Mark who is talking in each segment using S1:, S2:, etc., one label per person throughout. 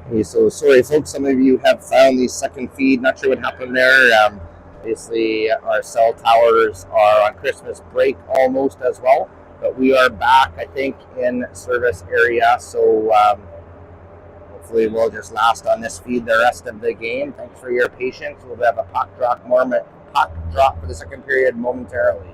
S1: Hey, so sorry, folks. Some of you have found the second feed. Not sure what happened there. Basically, our cell towers are on Christmas break almost as well, but we are back, I think, in service area. So hopefully, we'll just last on this feed the rest of the game. Thanks for your patience. We'll have a puck drop for the second period momentarily.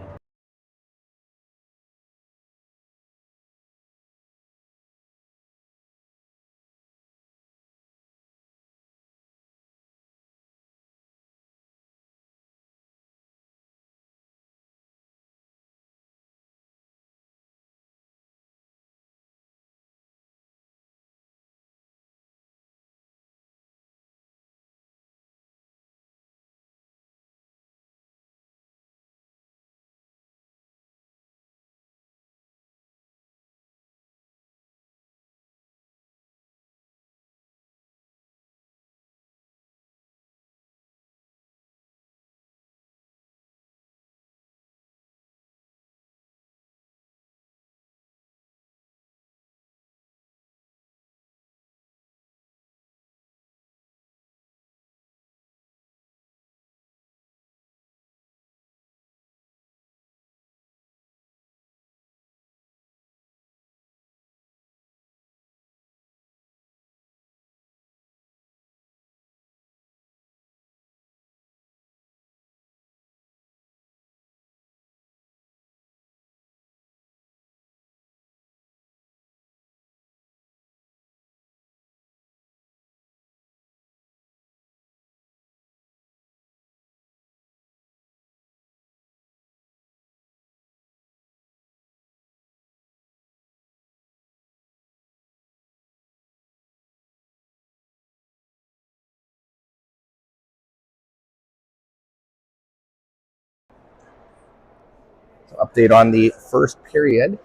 S1: So update on the first period.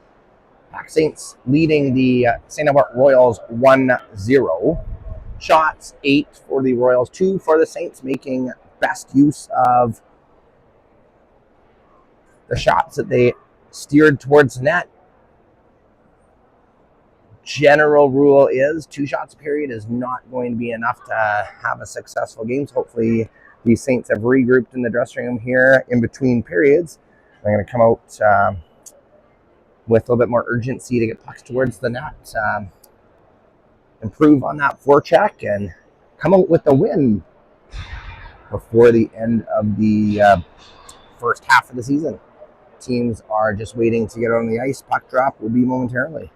S1: PAC Saints leading the St. Albert Royals 1-0. Shots, 8 for the Royals, 2 for the Saints, making best use of the shots that they steered towards the net. General rule is 2 shots a period is not going to be enough to have a successful game. So hopefully the Saints have regrouped in the dressing room here in between periods. They're going to come out with a little bit more urgency to get pucks towards the net, improve on that forecheck, and come out with a win before the end of the first half of the season. Teams are just waiting to get on the ice. Puck drop will be momentarily.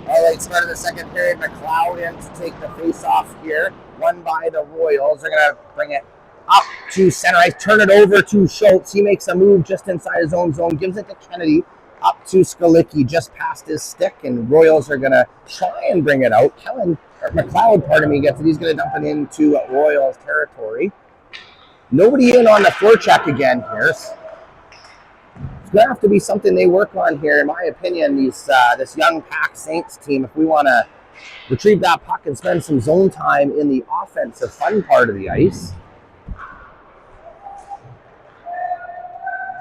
S1: All right, start of the second period. McLeod in to take the face-off here. Won by the Royals. They're going to bring it up to center ice, turn it over to Schultz. He makes a move just inside his own zone, gives it to Kennedy, up to Skalicki, just past his stick, and Royals are going to try and bring it out. McLeod, gets it. He's going to dump it into Royals territory. Nobody in on the forecheck again here. It's going to have to be something they work on here, in my opinion, this young PAC Saints team, if we want to retrieve that puck and spend some zone time in the offensive fun part of the ice.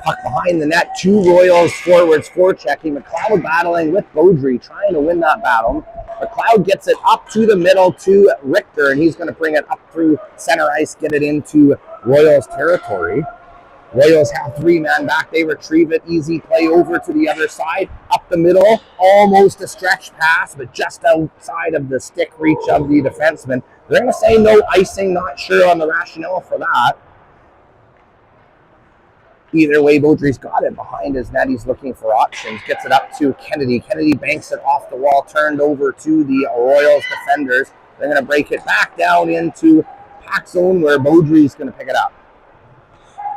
S1: Puck behind the net, two Royals forwards forechecking. McLeod battling with Beaudry, trying to win that battle. McLeod gets it up to the middle to Richter, and he's going to bring it up through center ice, get it into Royals territory. Royals have three-man back. They retrieve it. Easy play over to the other side. Up the middle. Almost a stretch pass, but just outside of the stick reach of the defenseman. They're going to say no icing. Not sure on the rationale for that. Either way, Beaudry's got it behind his net. He's looking for options. Gets it up to Kennedy. Kennedy banks it off the wall. Turned over to the Royals defenders. They're going to break it back down into PAC zone where Beaudry's going to pick it up.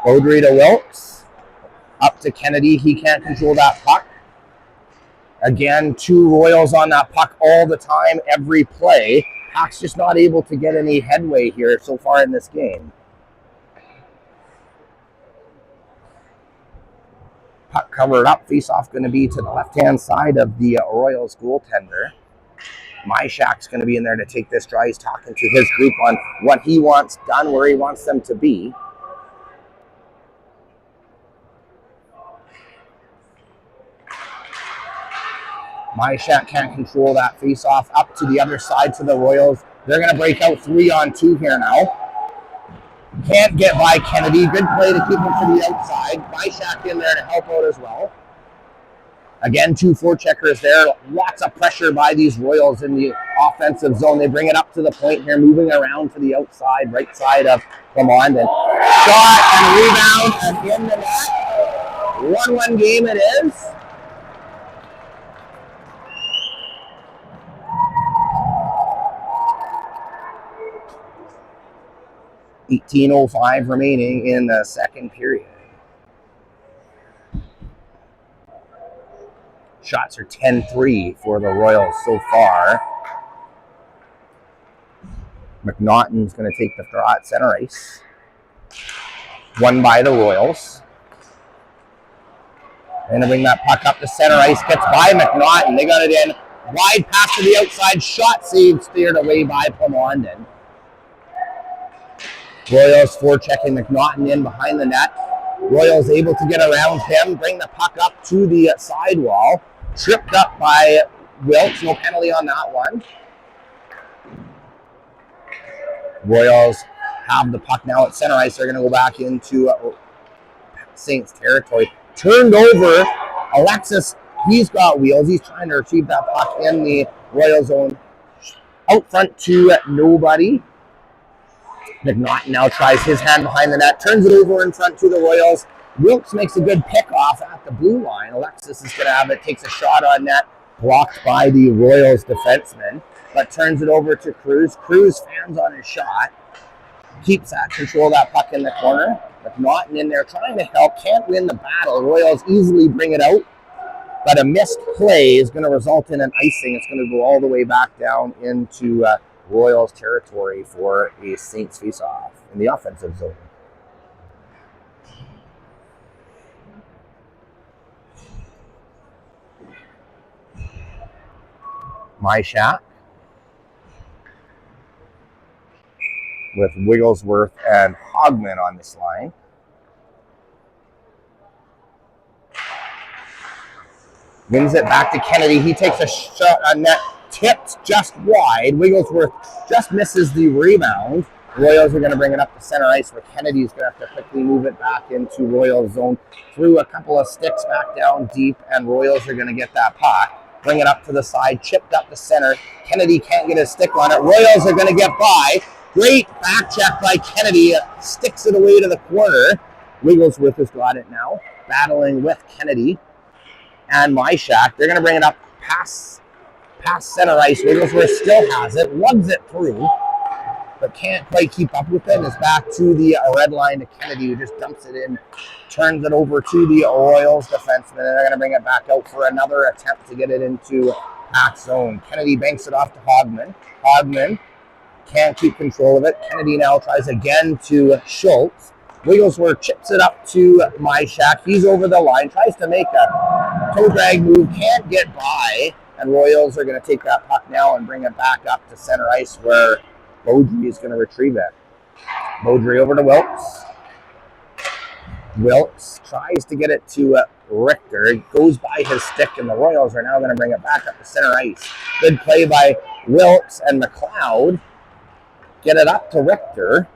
S1: Beaudry to Wilkes, up to Kennedy. He can't control that puck. Again, two Royals on that puck all the time, every play. PAC's just not able to get any headway here so far in this game. Puck covered up. Face-off going to be to the left-hand side of the Royals goaltender. Myshak's going to be in there to take this draw. He's talking to his group on what he wants done, where he wants them to be. Myshak can't control that face-off. Up to the other side to the Royals. They're going to break out 3-on-2 here now. Can't get by Kennedy. Good play to keep him to the outside. Myshak in there to help out as well. Again, two forecheckers there. Lots of pressure by these Royals in the offensive zone. They bring it up to the point here, moving around to the outside, right side of Clement. Shot and rebound and in the net. 1-1 game it is. .18:05 remaining in the second period. Shots are 10-3 for the Royals so far. McNaughton's going to take the draw at center ice. Won by the Royals. Going to bring that puck up to center ice. Gets by McNaughton. They got it in. Wide pass to the outside. Shot saved, steered away by Plamondon. Royals forechecking. McNaughton in behind the net. Royals able to get around him, bring the puck up to the sidewall. Tripped up by Wilkes. No penalty on that one. Royals have the puck now at center ice. They're going to go back into Saints territory. Turned over. Alexis, he's got wheels. He's trying to retrieve that puck in the Royal zone. Out front to nobody. McNaughton now tries his hand behind the net, turns it over in front to the Royals. Wilkes makes a good pick-off at the blue line. Alexis is going to have it, takes a shot on net, blocked by the Royals defenseman, but turns it over to Cruz. Cruz fans on his shot, keeps that control of that puck in the corner. McNaughton in there trying to help, can't win the battle. Royals easily bring it out, but a missed play is going to result in an icing. It's going to go all the way back down into Royals territory for a Saints face-off in the offensive zone. Myshak with Wigglesworth and Hogman on this line. Wins it back to Kennedy. He takes a shot on net. Tipped just wide. Wigglesworth just misses the rebound. Royals are going to bring it up to center ice where Kennedy's going to have to quickly move it back into Royals zone. Threw a couple of sticks back down deep, and Royals are going to get that puck. Bring it up to the side, chipped up the center. Kennedy can't get a stick on it. Royals are going to get by. Great back check by Kennedy. Sticks it away to the corner. Wigglesworth has got it now. Battling with Kennedy and Myshak. They're going to bring it up past center ice. Wigglesworth still has it. Lugs it through, but can't quite keep up with it. It's back to the red line to Kennedy, who just dumps it in. Turns it over to the Royals defenseman, and they're going to bring it back out for another attempt to get it into PAC zone. Kennedy banks it off to Hogman. Hogman can't keep control of it. Kennedy now tries again to Schultz. Wigglesworth chips it up to Myshak. He's over the line, tries to make a toe drag move, can't get by. And Royals are going to take that puck now and bring it back up to center ice where Beaudry is going to retrieve it. Beaudry over to Wilkes. Wilkes tries to get it to Richter. It goes by his stick, and the Royals are now going to bring it back up to center ice. Good play by Wilkes and McLeod. Get it up to Richter.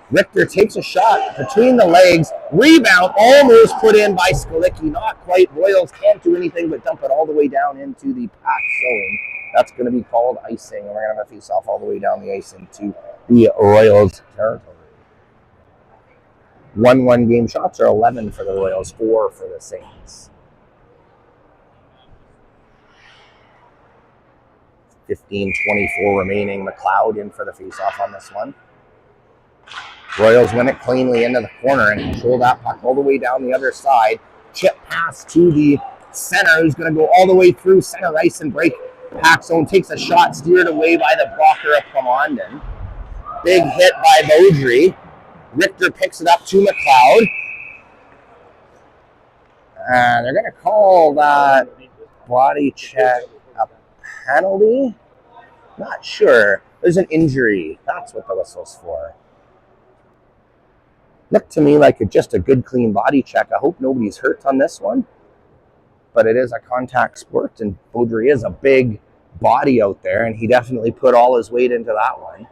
S1: Richter takes a shot between the legs. Rebound almost put in by Skalicki. Not quite. Royals can't do anything but dump it all the way down into the PAC zone. That's going to be called icing. And we're going to have a face-off all the way down the ice into the Royals territory. 1-1 game shots are 11 for the Royals, 4 for the Saints. 15:24 remaining. McLeod in for the face-off on this one. Royals win it cleanly into the corner and control that puck all the way down the other side. Chip pass to the center, who's going to go all the way through center ice and break PAC zone. Takes a shot, steered away by the blocker of Plomondon. Big hit by Beaudry. Richter picks it up to McLeod. And they're going to call that body check a penalty. Not sure. There's an injury. That's what the whistle's for. Looked to me like just a good, clean body check. I hope nobody's hurt on this one. But it is a contact sport, and Beaudry is a big body out there, and he definitely put all his weight into that one.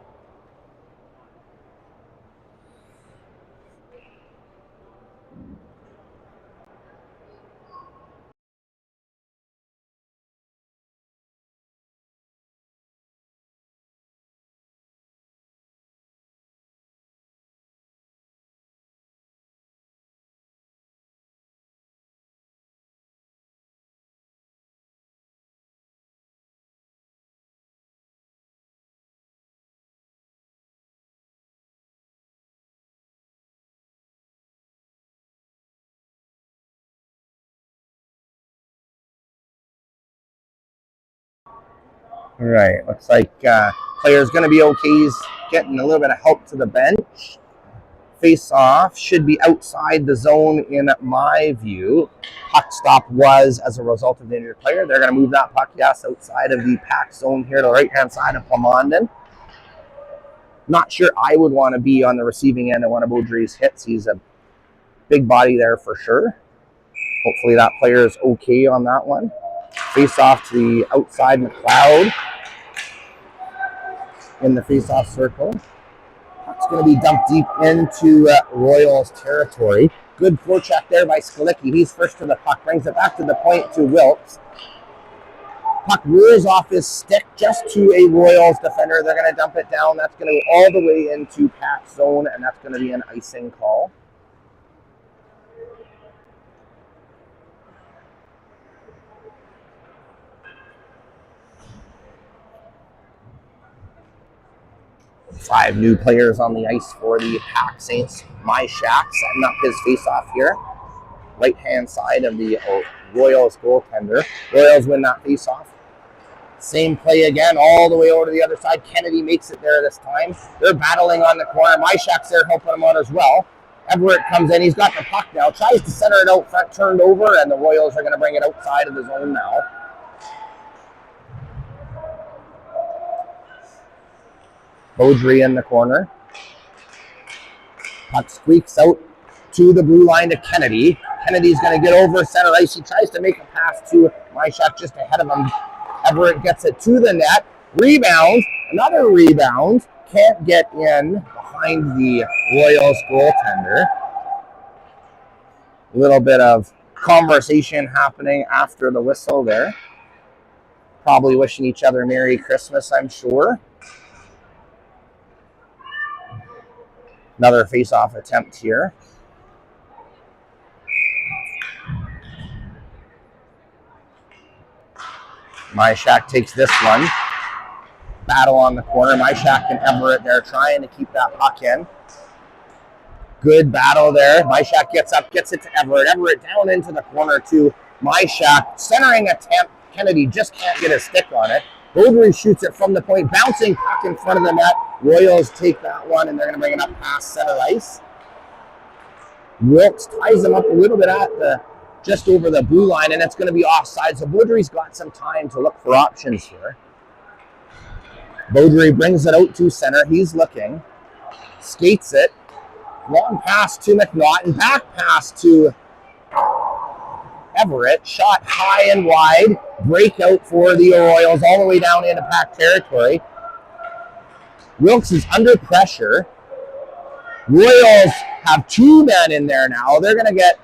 S1: Right, looks like player's going to be okay. He's getting a little bit of help to the bench. Face off should be outside the zone in my view. Puck stop was as a result of the injured player. They're going to move that puck, yes, outside of the PAC zone here to the right-hand side of Plomondon. Not sure I would want to be on the receiving end of one of Beaudry's hits. He's a big body there for sure. Hopefully that player is okay on that one. Face off to the outside McLeod in the face-off circle. Puck's going to be dumped deep into Royals territory. Good forecheck there by Skalicki. He's first to the puck, brings it back to the point to Wilkes. Puck rolls off his stick just to a Royals defender. They're going to dump it down. That's going to go all the way into PAC zone, and that's going to be an icing call. Five new players on the ice for the PAC Saints. Myshak setting up his face-off here. Right-hand side of the Royals goaltender. Royals win that face-off. Same play again, all the way over to the other side. Kennedy makes it there this time. They're battling on the corner. Myshak's there helping him out as well. Everett comes in. He's got the puck now. Tries to center it out front, turned over, and the Royals are going to bring it outside of the zone now. Beaudry in the corner. Puck squeaks out to the blue line to Kennedy. Kennedy's going to get over center ice. He tries to make a pass to Myshak just ahead of him. Everett gets it to the net. Rebound. Another rebound. Can't get in behind the Royals goaltender. A little bit of conversation happening after the whistle there. Probably wishing each other Merry Christmas, I'm sure. Another face-off attempt here. Myshak takes this one. Battle on the corner. Myshak and Everett there trying to keep that puck in. Good battle there. Myshak gets up, gets it to Everett. Everett down into the corner to Myshak. Centering attempt. Kennedy just can't get a stick on it. Beaudry shoots it from the point, bouncing puck in front of the net. Royals take that one, and they're going to bring it up past center ice. Wilkes ties him up a little bit at the just over the blue line, and it's going to be offside. So Baudry's got some time to look for options here. Baudry brings it out to center. He's looking, skates it. Long pass to McNaughton, back pass to Everett. Shot high and wide. Breakout for the Royals all the way down into PAC territory. Wilkes is under pressure. Royals have 2 men in there now. They're going to get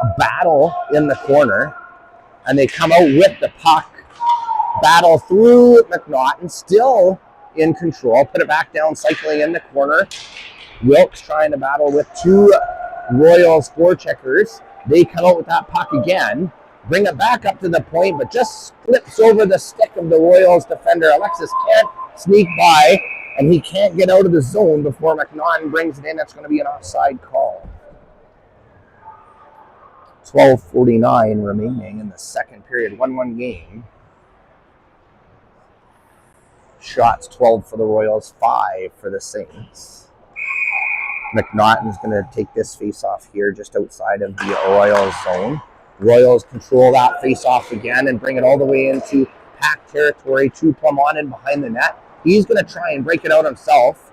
S1: a battle in the corner, and they come out with the puck. Battle through McNaughton, still in control. Put it back down, cycling in the corner. Wilkes trying to battle with 2 Royals forecheckers. They come out with that puck again. Bring it back up to the point, but just slips over the stick of the Royals defender. Alexis can't sneak by, and he can't get out of the zone before McNaughton brings it in. That's going to be an offside call. 12:49 remaining in the second period. 1-1 game. Shots 12 for the Royals, 5 for the Saints. McNaughton's going to take this face-off here just outside of the Royals zone. Royals control that face-off again and bring it all the way into PAC territory to Plumon behind the net. He's going to try and break it out himself.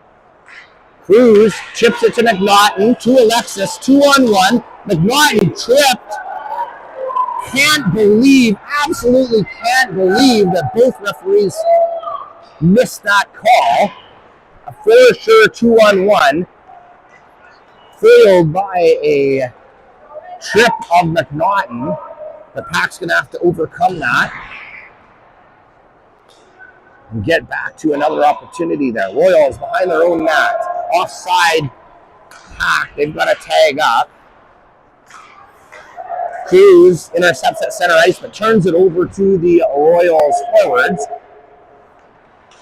S1: Cruz chips it to McNaughton, to Alexis, 2-on-1. McNaughton tripped. Absolutely can't believe that both referees missed that call. A for sure 2-on-1. Foiled by a trip of McNaughton. The PAC's going to have to overcome that and get back to another opportunity there. Royals behind their own net. Offside PAC. They've got to tag up. Cruz intercepts at center ice, but turns it over to the Royals forwards.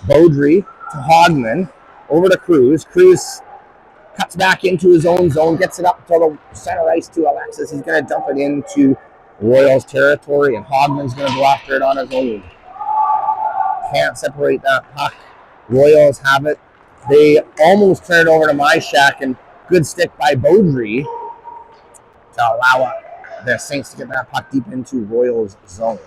S1: Baudry to Hogman. Over to Cruz. Cruz cuts back into his own zone, gets it up to the center ice to Alexis. He's going to dump it into Royals territory, and Hogman's going to go after it on his own. Can't separate that puck. Royals have it. They almost turn it over to Myshak, and good stick by Baudry to allow the Saints to get that puck deep into Royals zone.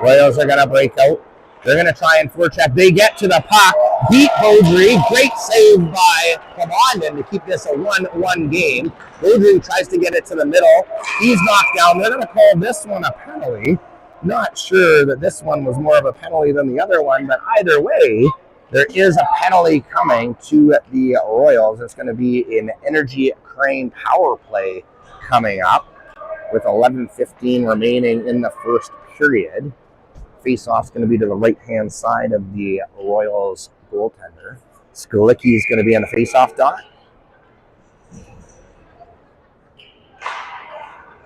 S1: Royals are going to break out. They're going to try and forecheck. They get to the puck, beat Baudry. Great save by Commandant to keep this a 1-1 game. Baudry tries to get it to the middle. He's knocked down. They're going to call this one a penalty. Not sure that this one was more of a penalty than the other one, but either way, there is a penalty coming to the Royals. It's going to be an Energy Crane power play coming up with 11:15 remaining in the first period. Face-off's going to be to the right-hand side of the Royals goaltender. Skalicki is going to be on the face-off dot.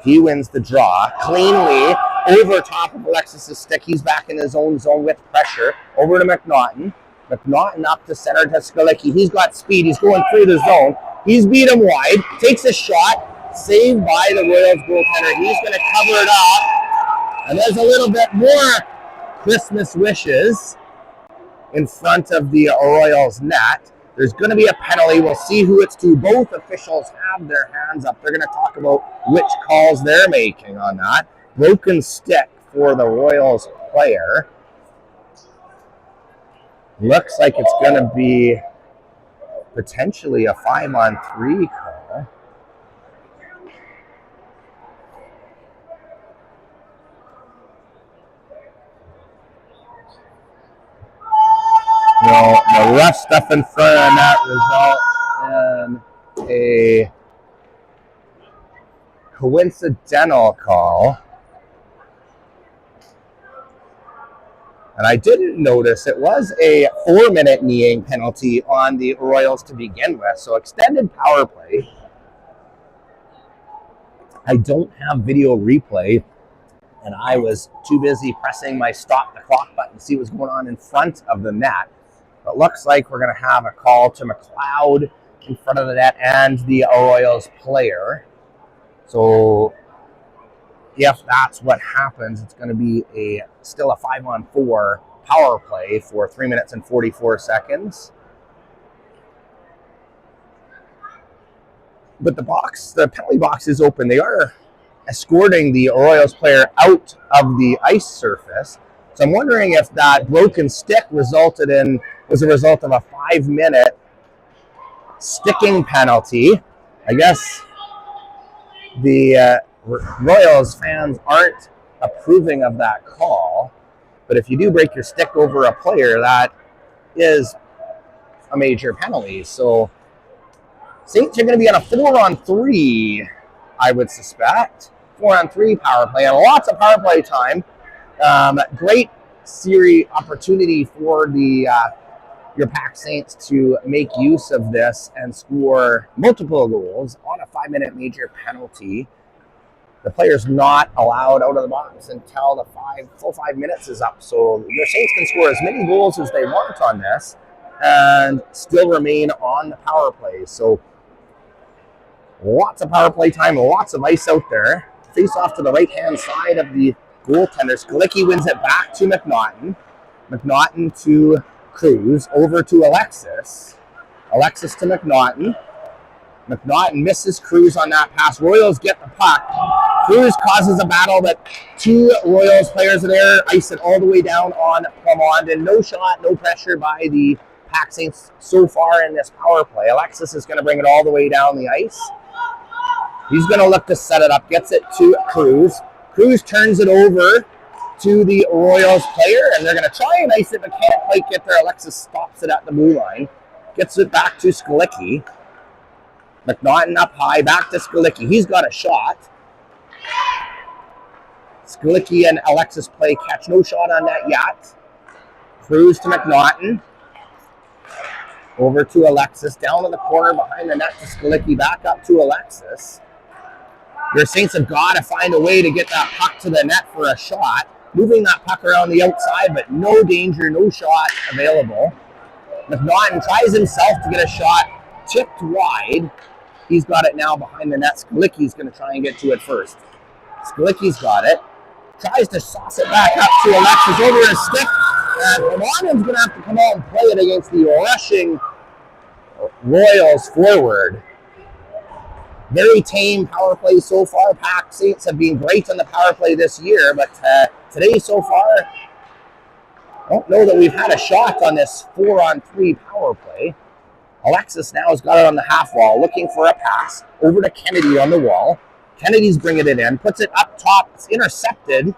S1: He wins the draw cleanly over top of Alexis' stick. He's back in his own zone with pressure. Over to McNaughton. McNaughton up to center to Skalicki. He's got speed. He's going through the zone. He's beat him wide. Takes a shot. Saved by the Royals goaltender. He's going to cover it up. And there's a little bit more Christmas wishes in front of the Royals net. There's going to be a penalty. We'll see who it's to. Both officials have their hands up. They're going to talk about which calls they're making on that. Broken stick for the Royals player. Looks like it's going to be potentially a 5-on-3 call. No, the rough stuff in front of that results in a coincidental call. And I didn't notice it was a 4-minute kneeing penalty on the Royals to begin with. So extended power play. I don't have video replay, and I was too busy pressing my stop the clock button to see what's going on in front of the net. But looks like we're going to have a call to McLeod in front of the net and the Royals player. So if that's what happens, it's going to be still a 5-on-4 power play for 3 minutes and 44 seconds. But the penalty box is open. They are escorting the Royals player out of the ice surface. So I'm wondering if that broken stick was a result of a 5-minute sticking penalty. I guess the Royals fans aren't approving of that call. But if you do break your stick over a player, that is a major penalty. So Saints are going to be on a 4-on-3, I would suspect. 4-on-3 power play, and lots of power play time. Great series opportunity for your PAC Saints to make use of this and score multiple goals on a 5-minute major penalty. The player's not allowed out of the box until the full 5 minutes is up. So your Saints can score as many goals as they want on this and still remain on the power play. So lots of power play time, lots of ice out there. Face off to the right-hand side of the goaltender. Skalicki wins it back to McNaughton. McNaughton to Cruz, over to Alexis. Alexis to McNaughton. McNaughton misses Cruz on that pass. Royals get the puck. Cruz causes a battle, but two Royals players are there, ice it all the way down on Plamond, and no shot, no pressure by the PAC Saints so far in this power play. Alexis is going to bring it all the way down the ice. He's going to look to set it up, gets it to Cruz. Cruz turns it over to the Royals player, and they're going to try and ice it, but can't quite get there. Alexis stops it at the blue line, gets it back to Skalicki. McNaughton up high, back to Skalicki. He's got a shot. Skalicki and Alexis play catch. No shot on that yet. Cruz to McNaughton. Over to Alexis. Down in the corner behind the net to Skalicki. Back up to Alexis. Your Saints have got to find a way to get that puck to the net for a shot. Moving that puck around the outside, but no danger, no shot available. McNaughton tries himself to get a shot. Tipped wide. He's got it now behind the net. Skalicki's going to try and get to it first. Skalicki's got it. Tries to sauce it back up to Alexis over his stick. And Romanen's going to have to come out and play it against the rushing Royals forward. Very tame power play so far. PAC Saints have been great on the power play this year, but today so far, I don't know that we've had a shot on this 4-on-3 power play. Alexis now has got it on the half wall, looking for a pass over to Kennedy on the wall. Kennedy's bringing it in, puts it up top. It's intercepted.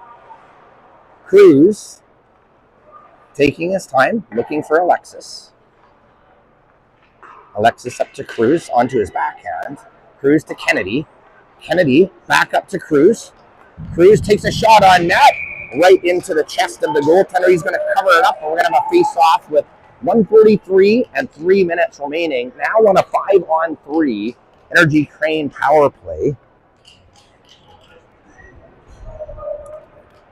S1: Cruz taking his time, looking for Alexis. Alexis up to Cruz, onto his backhand. Cruz to Kennedy. Kennedy back up to Cruz. Cruz takes a shot on net, right into the chest of the goaltender. He's going to cover it up, and we're going to have a face-off with 1:43 and 3 minutes remaining. Now on a 5-on-3 Energy Crane power play.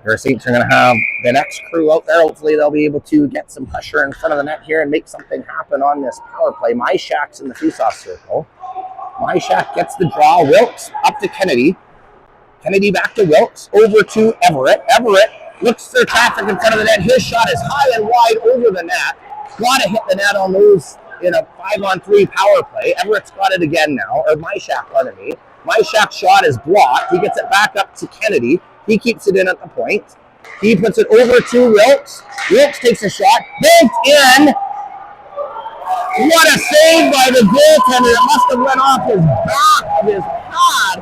S1: Your Saints are going to have the next crew out there. Hopefully they'll be able to get some pressure in front of the net here and make something happen on this power play. Myshak's in the face-off circle. Myshak gets the draw. Wilkes up to Kennedy. Kennedy back to Wilkes. Over to Everett. Everett looks for traffic in front of the net. His shot is high and wide over the net. Got to hit the net on those in a 5-on-3 power play. Everett's got it again now. Or Myshak, pardon me. Myshak's shot is blocked. He gets it back up to Kennedy. He keeps it in at the point. He puts it over to Wilkes. Wilkes takes a shot. Banked in. What a save by the goaltender. It must have went off his back of his pad.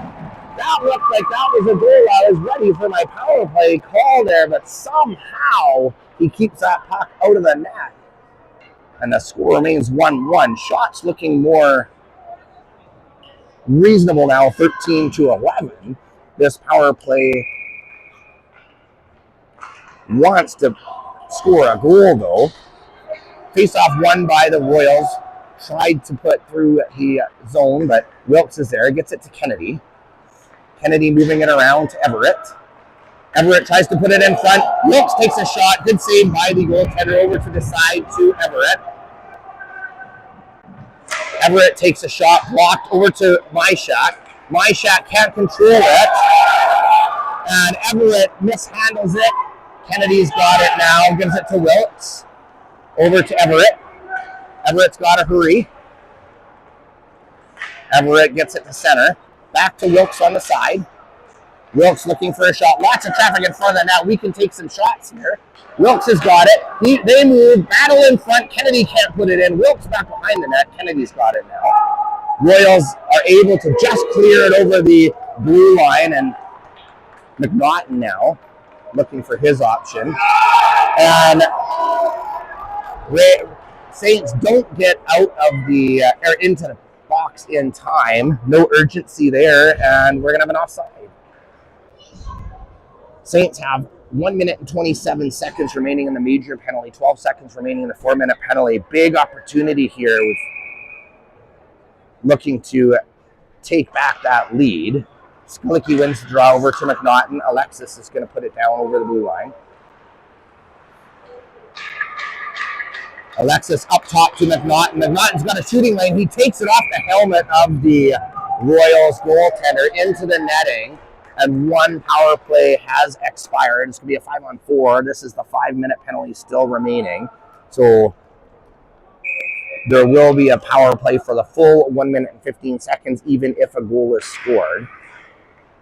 S1: That looked like that was a goal. I was ready for my power play call there, but somehow he keeps that puck out of the net. And the score remains 1-1. Shots looking more reasonable now, 13-11. This power play wants to score a goal, though. Face-off won by the Royals. Tried to put through the zone, but Wilkes is there. Gets it to Kennedy. Kennedy moving it around to Everett. Everett tries to put it in front. Wilkes takes a shot. Good save by the goaltender over to the side to Everett. Everett takes a shot. Blocked over to Myshak. Myshak can't control it. And Everett mishandles it. Kennedy's got it now. Gives it to Wilkes. Over to Everett. Everett's got to hurry. Everett gets it to center. Back to Wilkes on the side. Wilkes looking for a shot. Lots of traffic in front of the net. We can take some shots here. Wilkes has got it. They move. Battle in front. Kennedy can't put it in. Wilkes back behind the net. Kennedy's got it now. Royals are able to just clear it over the blue line, and McNaughton now looking for his option. And Saints don't get out of the or into the box in time. No urgency there, and we're gonna have an offside. Saints have 1 minute and 27 seconds remaining in the major penalty, 12 seconds remaining in the 4-minute penalty. Big opportunity here with looking to take back that lead. Sklicki wins the draw over to McNaughton. Alexis is going to put it down over the blue line. Alexis up top to McNaughton. McNaughton's got a shooting lane. He takes it off the helmet of the Royals goaltender into the netting. And one power play has expired. It's going to be a 5-on-4. This is the 5-minute penalty still remaining. So there will be a power play for the full 1 minute and 15 seconds, even if a goal is scored.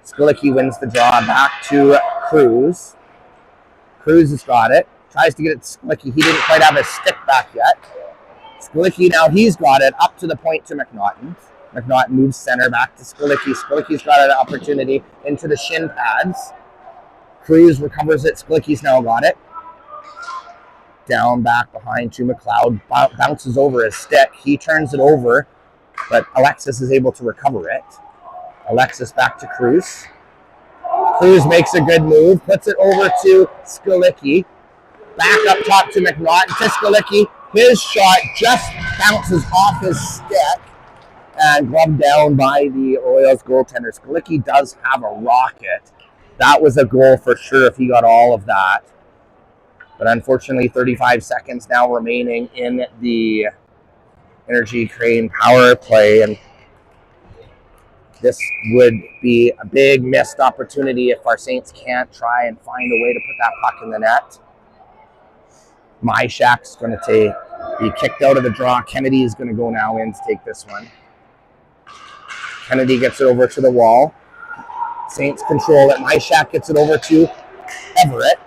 S1: Sklicki wins the draw back to Cruz. Cruz has got it. Tries to get it to Sklicki. He didn't quite have his stick back yet. Sklicki now, he's got it up to the point to McNaughton. McNaughton moves center back to Sklicki. Sklicki's got an opportunity into the shin pads. Cruz recovers it. Sklicki's now got it. Down back behind to McLeod. Bounces over his stick. He turns it over, but Alexis is able to recover it. Alexis back to Cruz. Cruz makes a good move. Puts it over to Sklicki. Back up top to McNaughton. To Sklicki. His shot just bounces off his stick and gloved down by the Royals goaltender. Sklicki does have a rocket. That was a goal for sure if he got all of that. But unfortunately, 35 seconds now remaining in the Energy Crane power play. And this would be a big missed opportunity if our Saints can't try and find a way to put that puck in the net. Myshak's going to be kicked out of the draw. Kennedy is going to go now in to take this one. Kennedy gets it over to the wall. Saints control it. Myshak gets it over to Everett.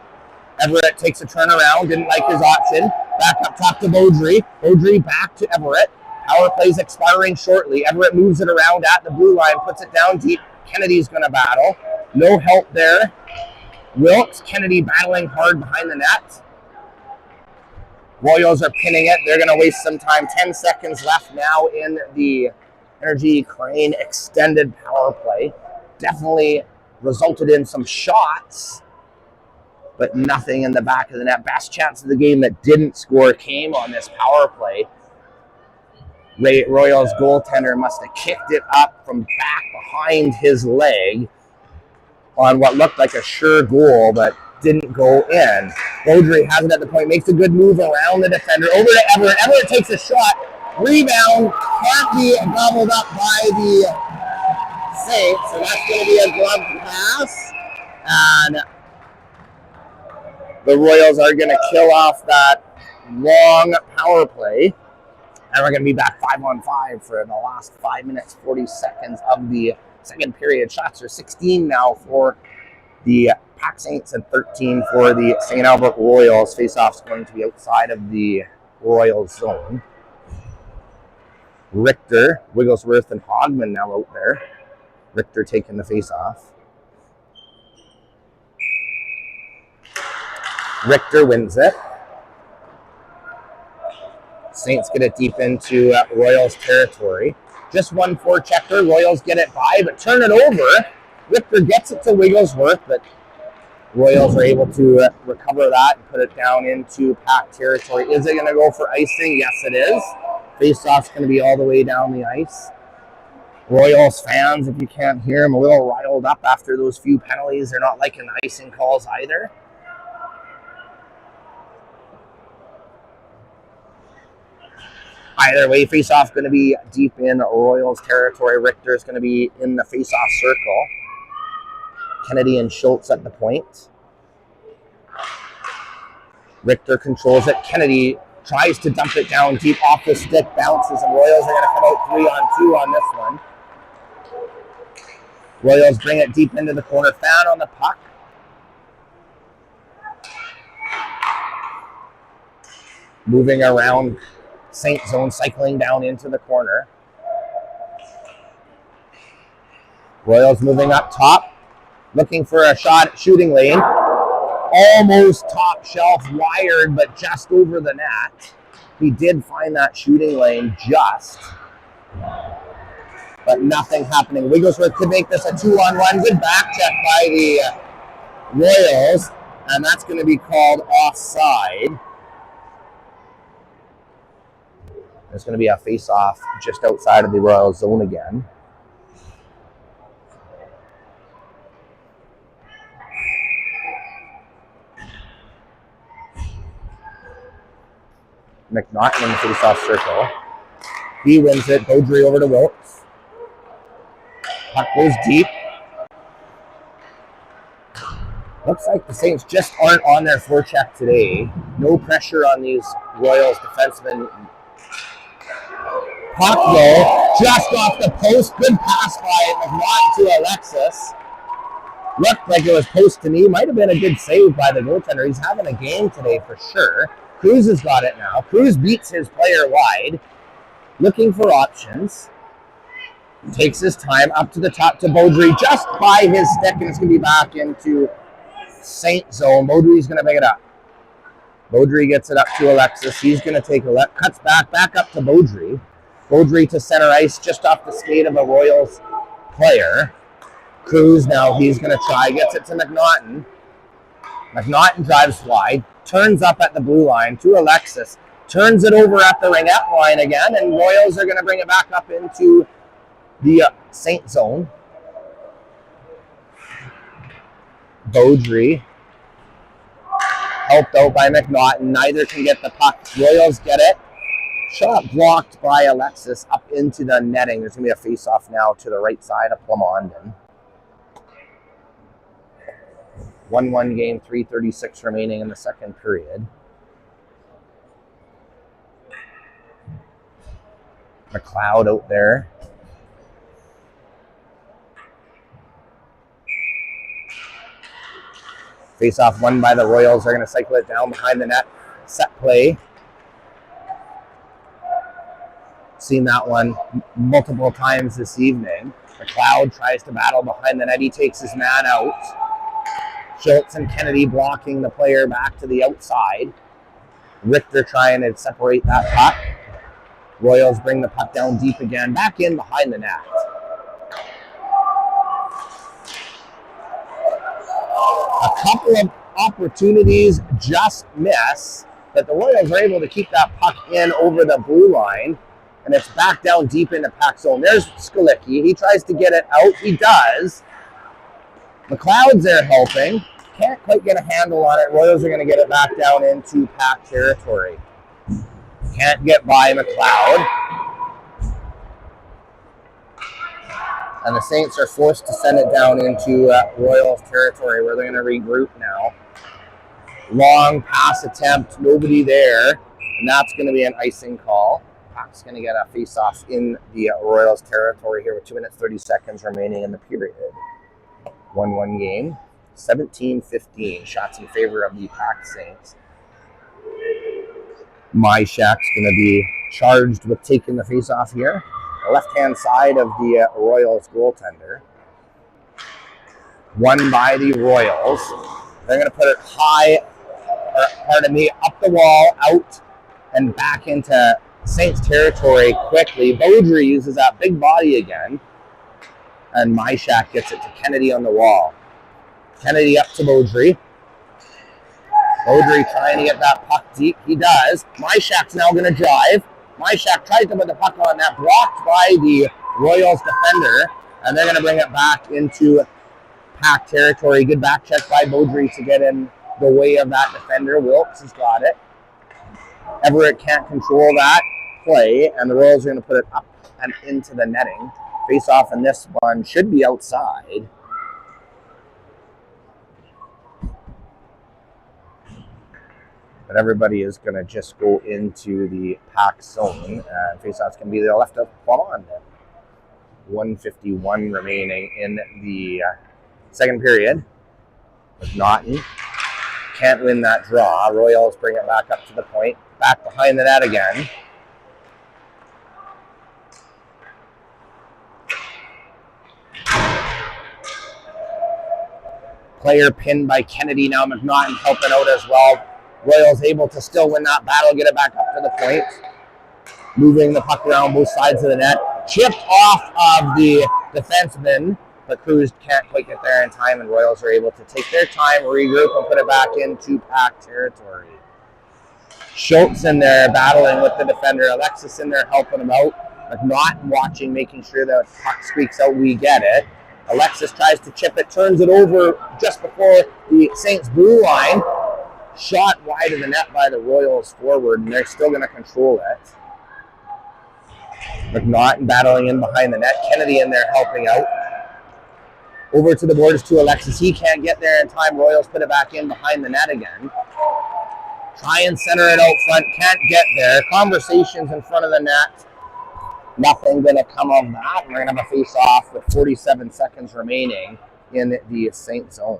S1: Everett takes a turnaround. Didn't like his option. Back up top to Beaudry. Beaudry back to Everett. Power play's expiring shortly. Everett moves it around at the blue line. Puts it down deep. Kennedy's going to battle. No help there. Wilkes. Kennedy battling hard behind the net. Royals are pinning it. They're going to waste some time. 10 seconds left now in the Energy Crane extended power play. Definitely resulted in some shots, but nothing in the back of the net. Best chance of the game that didn't score came on this power play. Royals goaltender must have kicked it up from back behind his leg on what looked like a sure goal, but didn't go in. Beaudry has it at the point, makes a good move around the defender, over to Everett. Everett takes a shot. Rebound can't be gobbled up by the Saints, so that's going to be a glove pass. And the Royals are going to kill off that long power play. And we're going to be back 5-on-5 for the last 5 minutes, 40 seconds of the second period. Shots are 16 now for the PAC Saints and 13 for the St. Albert Royals. Face-off's going to be outside of the Royals zone. Richter, Wigglesworth, and Hogman now out there. Richter taking the face-off. Richter wins it. Saints get it deep into Royals territory. Just one forechecker. Royals get it by, but turn it over. Richter gets it to Wigglesworth, but Royals are able to recover that and put it down into PAC territory. Is it going to go for icing? Yes, it is. Face-off's going to be all the way down the ice. Royals fans, if you can't hear them, a little riled up after those few penalties. They're not liking the icing calls either. Either way, face-off's going to be deep in Royals territory. Richter's going to be in the face-off circle. Kennedy and Schultz at the point. Richter controls it. Kennedy tries to dump it down deep off the stick, bounces, and Royals are going to come out 3-on-2 on this one. Royals bring it deep into the corner. Fan on the puck. Moving around Saint zone, cycling down into the corner. Royals moving up top, looking for a shot at shooting lane. Almost top shelf, wired, but just over the net. He did find that shooting lane just, but nothing happening. Wigglesworth could make this a 2-on-1. Good back check by the Royals, and that's going to be called offside. There's going to be a face-off just outside of the Royals zone again. McNaughton in the face-off circle. He wins it. Beaudry over to Wilkes. Puck goes deep. Looks like the Saints just aren't on their forecheck today. No pressure on these Royals defensemen. Puck though, just off the post. Good pass by McNaughton to Alexis. Looked like it was post to me. Might have been a good save by the goaltender. He's having a game today for sure. Cruz has got it now. Cruz beats his player wide. Looking for options. Takes his time up to the top to Beaudry. Just by his stick, and it's going to be back into Saint zone. Beaudry's going to pick it up. Beaudry gets it up to Alexis. He's going to take a left. Cuts back up to Beaudry. Beaudry to center ice, just off the skate of a Royals player. Cruz now, he's going to try. Gets it to McNaughton. McNaughton drives wide. Turns up at the blue line to Alexis. Turns it over at the ringette line again, and Royals are going to bring it back up into the Saint zone. Beaudry helped out by McNaughton. Neither can get the puck. Royals get it. Shot blocked by Alexis up into the netting. There's going to be a face-off now to the right side of Plamondon. 1-1 game, 3:36 remaining in the second period. McLeod out there. Face-off won by the Royals. They're going to cycle it down behind the net. Set play. Seen that one multiple times this evening. McLeod tries to battle behind the net. He takes his man out. Schultz and Kennedy blocking the player back to the outside. Richter trying to separate that puck. Royals bring the puck down deep again, back in behind the net. A couple of opportunities just miss, but the Royals are able to keep that puck in over the blue line, and it's back down deep into PAC zone. There's Skalicki. He tries to get it out. He does. McLeod's there helping. Can't quite get a handle on it. Royals are going to get it back down into PAC territory. Can't get by McLeod. And the Saints are forced to send it down into Royals territory where they're going to regroup now. Long pass attempt, nobody there. And that's going to be an icing call. PAC's going to get a face-off in the Royals territory here with 2 minutes, 30 seconds remaining in the period. 1-1 game. 17-15. Shots in favor of the PAC Saints. Myshak's going to be charged with taking the face-off here. The left-hand side of the Royals goaltender. Won by the Royals. They're going to put it high, up the wall, out, and back into Saints territory quickly. Beaudry uses that big body again. And Myshak gets it to Kennedy on the wall. Kennedy up to Beaudry. Beaudry trying to get that puck deep. He does. Myshak's now going to drive. Myshak tries to put the puck on that, blocked by the Royals defender, and they're going to bring it back into PAC territory. Good back check by Beaudry to get in the way of that defender. Wilkes has got it. Everett can't control that play, and the Royals are going to put it up and into the netting. Face off in this one should be outside. But everybody is going to just go into the PAC zone, and face-off's going to be the left of Plamondon. 1:51 remaining in the second period. McNaughton can't win that draw. Royals bring it back up to the point. Back behind the net again. Player pinned by Kennedy. Now McNaughton helping out as well. Royals able to still win that battle, get it back up to the point. Moving the puck around both sides of the net. Chipped off of the defenseman, but Cruz can't quite get there in time, and Royals are able to take their time, regroup, and put it back into PAC territory. Schultz in there battling with the defender. Alexis in there helping him out. McNaughton watching, making sure that puck squeaks out, we get it. Alexis tries to chip it, turns it over just before the Saints blue line. Shot wide of the net by the Royals forward, and they're still going to control it. McNaughton battling in behind the net. Kennedy in there helping out. Over to the boards to Alexis. He can't get there in time. Royals put it back in behind the net again. Try and center it out front. Can't get there. Conversations in front of the net. Nothing going to come of that. We're going to have a face-off with 47 seconds remaining in the Saint zone.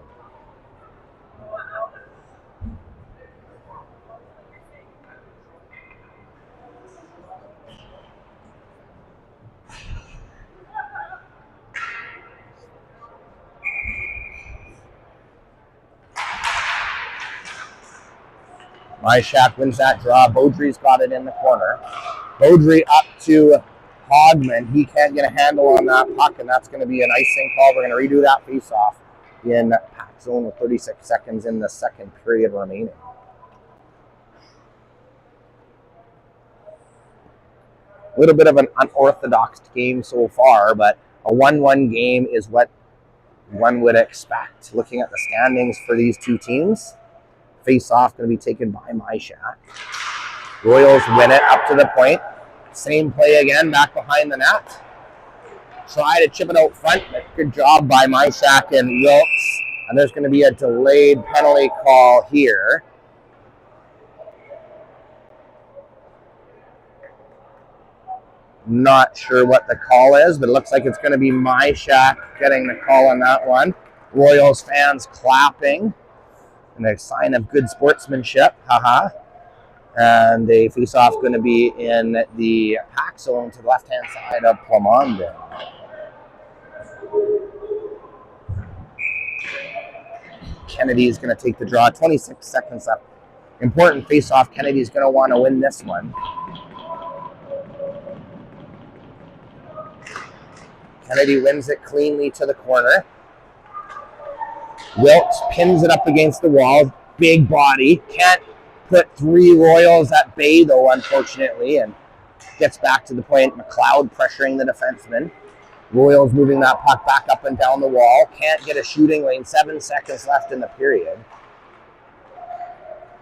S1: Myshak wins that draw. Beaudry's got it in the corner. Beaudry up to Hogman. He can't get a handle on that puck, and that's going to be an icing call. We're going to redo that face-off in PAC zone with 36 seconds in the second period remaining. A little bit of an unorthodox game so far, but a 1-1 game is what one would expect. Looking at the standings for these two teams, face-off going to be taken by Myshak. Royals win it up to the point. Same play again, back behind the net. Try to chip it out front. Good job by Myshak and Wilkes. And there's going to be a delayed penalty call here. Not sure what the call is, but it looks like it's going to be Myshak getting the call on that one. Royals fans clapping in a sign of good sportsmanship. Haha. And a face-off going to be in the PAC zone to the left-hand side of Plamondon. Kennedy's going to take the draw. 26 seconds left. Important face-off. Kennedy's going to want to win this one. Kennedy wins it cleanly to the corner. Wilkes pins it up against the wall. Big body. Can't put three Royals at bay, though, unfortunately, and gets back to the point. McLeod pressuring the defenseman. Royals moving that puck back up and down the wall. Can't get a shooting lane. 7 seconds left in the period.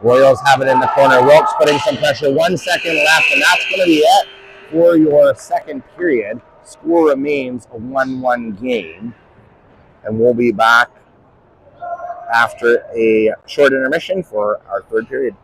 S1: Royals have it in the corner. Wilkes putting some pressure. 1 second left, and that's going to be it for your second period. Score remains a 1-1 game, and we'll be back after a short intermission for our third period.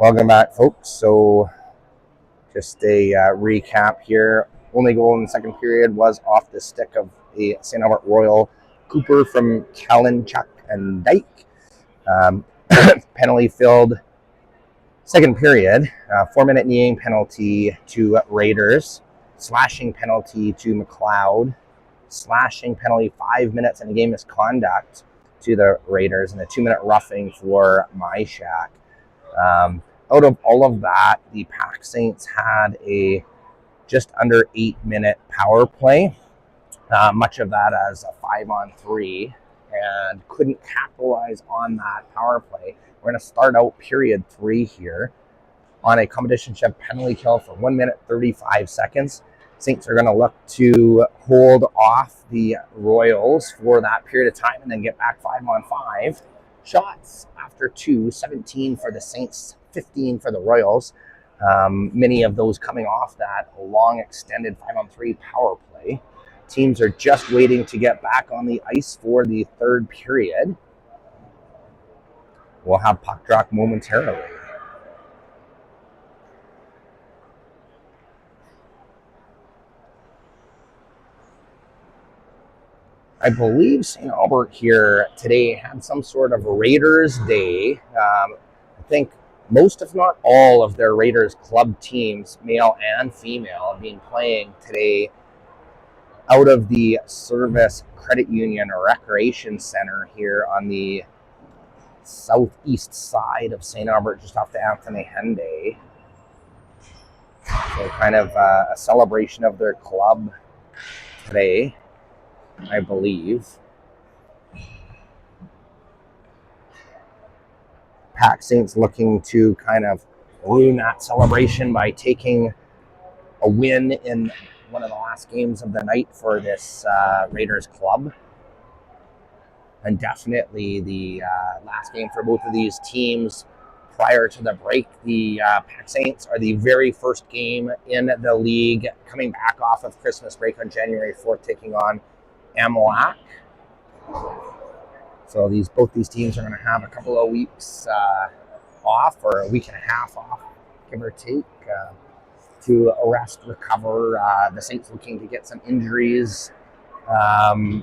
S1: Welcome back, folks. So just a recap here. Only goal in the second period was off the stick of a St. Albert Royal Cooper from Kalinchuk and Dyke. Penalty filled second period. 4-minute kneeing penalty to Raiders. Slashing penalty to McLeod. Slashing penalty 5 minutes and a game misconduct to the Raiders, and a 2-minute roughing for MyShack. Out of all of that, the PAC Saints had a just under 8-minute power play, much of that as a 5-on-3, and couldn't capitalize on that power play. We're going to start out period 3 here on a competition shift penalty kill for 1 minute 35 seconds. Saints are going to look to hold off the Royals for that period of time and then get back 5-on-5. Shots after 2, 17 for the Saints, 15 for the Royals. Many of those coming off that long extended 5-on-3 power play. Teams are just waiting to get back on the ice for the third period. We'll have puck drop momentarily. I believe St. Albert here today had some sort of Raiders Day. I think most, if not all, of their Raiders club teams, male and female, have been playing today out of the Service Credit Union Recreation Center here on the southeast side of St. Albert, just off the Anthony Henday. So kind of a celebration of their club today, I believe. PAC Saints looking to kind of ruin that celebration by taking a win in one of the last games of the night for this Raiders club. And definitely the last game for both of these teams prior to the break. The PAC Saints are the very first game in the league coming back off of Christmas break on January 4th, taking on MLAC. So both these teams are going to have a couple of weeks off, or a week and a half off, give or take, to rest, recover. The Saints looking to get some injuries,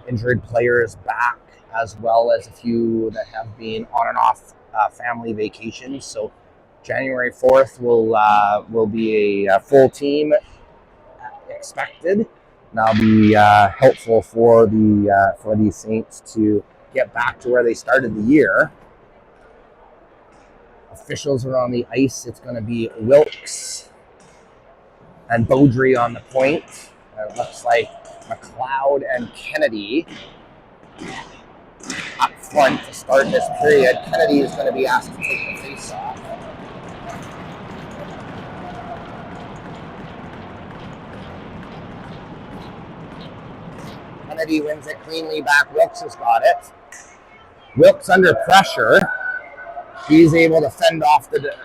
S1: injured players back, as well as a few that have been on and off family vacations. So January 4th will be a full team expected. That'll be helpful for these Saints to get back to where they started the year. Officials are on the ice. It's going to be Wilkes and Beaudry on the point. It looks like McLeod and Kennedy up front to start this period. Kennedy is going to be asked to take the face-off. Kennedy wins it cleanly back. Wilkes has got it. Wilkes under pressure. He's able to fend off the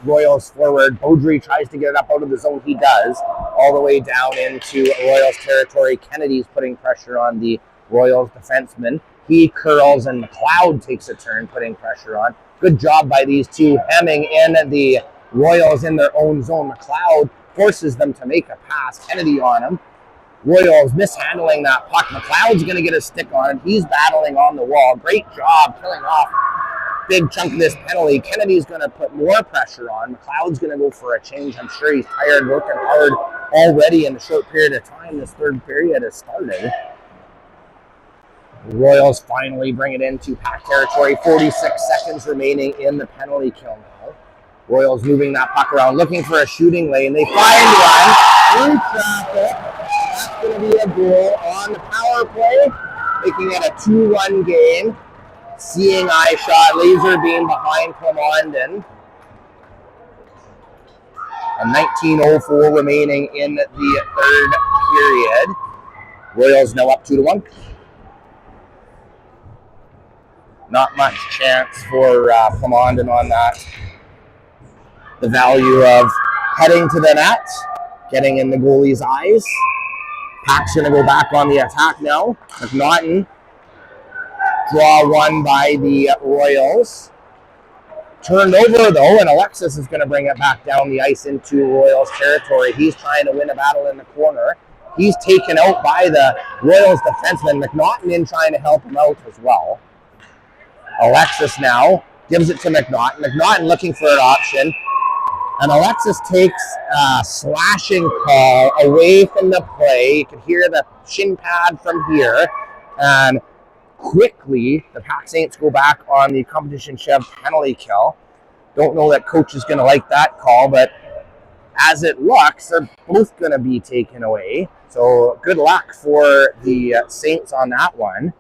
S1: Royals forward. Beaudry tries to get it up out of the zone. He does. All the way down into Royals territory. Kennedy's putting pressure on the Royals defenseman. He curls and McLeod takes a turn putting pressure on. Good job by these two, hemming in the Royals in their own zone. McLeod forces them to make a pass. Kennedy on him. Royals mishandling that puck. McLeod's going to get a stick on it. He's battling on the wall. Great job killing off big chunk of this penalty. Kennedy's going to put more pressure on. McLeod's going to go for a change. I'm sure he's tired, working hard already in the short period of time this third period has started. The Royals finally bring it into PAC territory. 46 seconds remaining in the penalty kill now. Royals moving that puck around, looking for a shooting lane. They find one through traffic. That's going to be a goal on the power play, making it a 2-1 game. Seeing eye shot, laser beam behind Clemondon. And 19:04 remaining in the third period. Royals now up 2-1. Not much chance for Clemondon on that. The value of heading to the net, getting in the goalie's eyes. PAC's going to go back on the attack now. McNaughton. Draw one by the Royals. Turned over, though, and Alexis is going to bring it back down the ice into Royals territory. He's trying to win a battle in the corner. He's taken out by the Royals defenseman. McNaughton in trying to help him out as well. Alexis now gives it to McNaughton. McNaughton looking for an option. And Alexis takes a slashing call away from the play. You can hear the shin pad from here. And quickly, the PAC Saints go back on the competition Chev penalty kill. Don't know that coach is going to like that call, but as it looks, they're both going to be taken away. So good luck for the Saints on that one.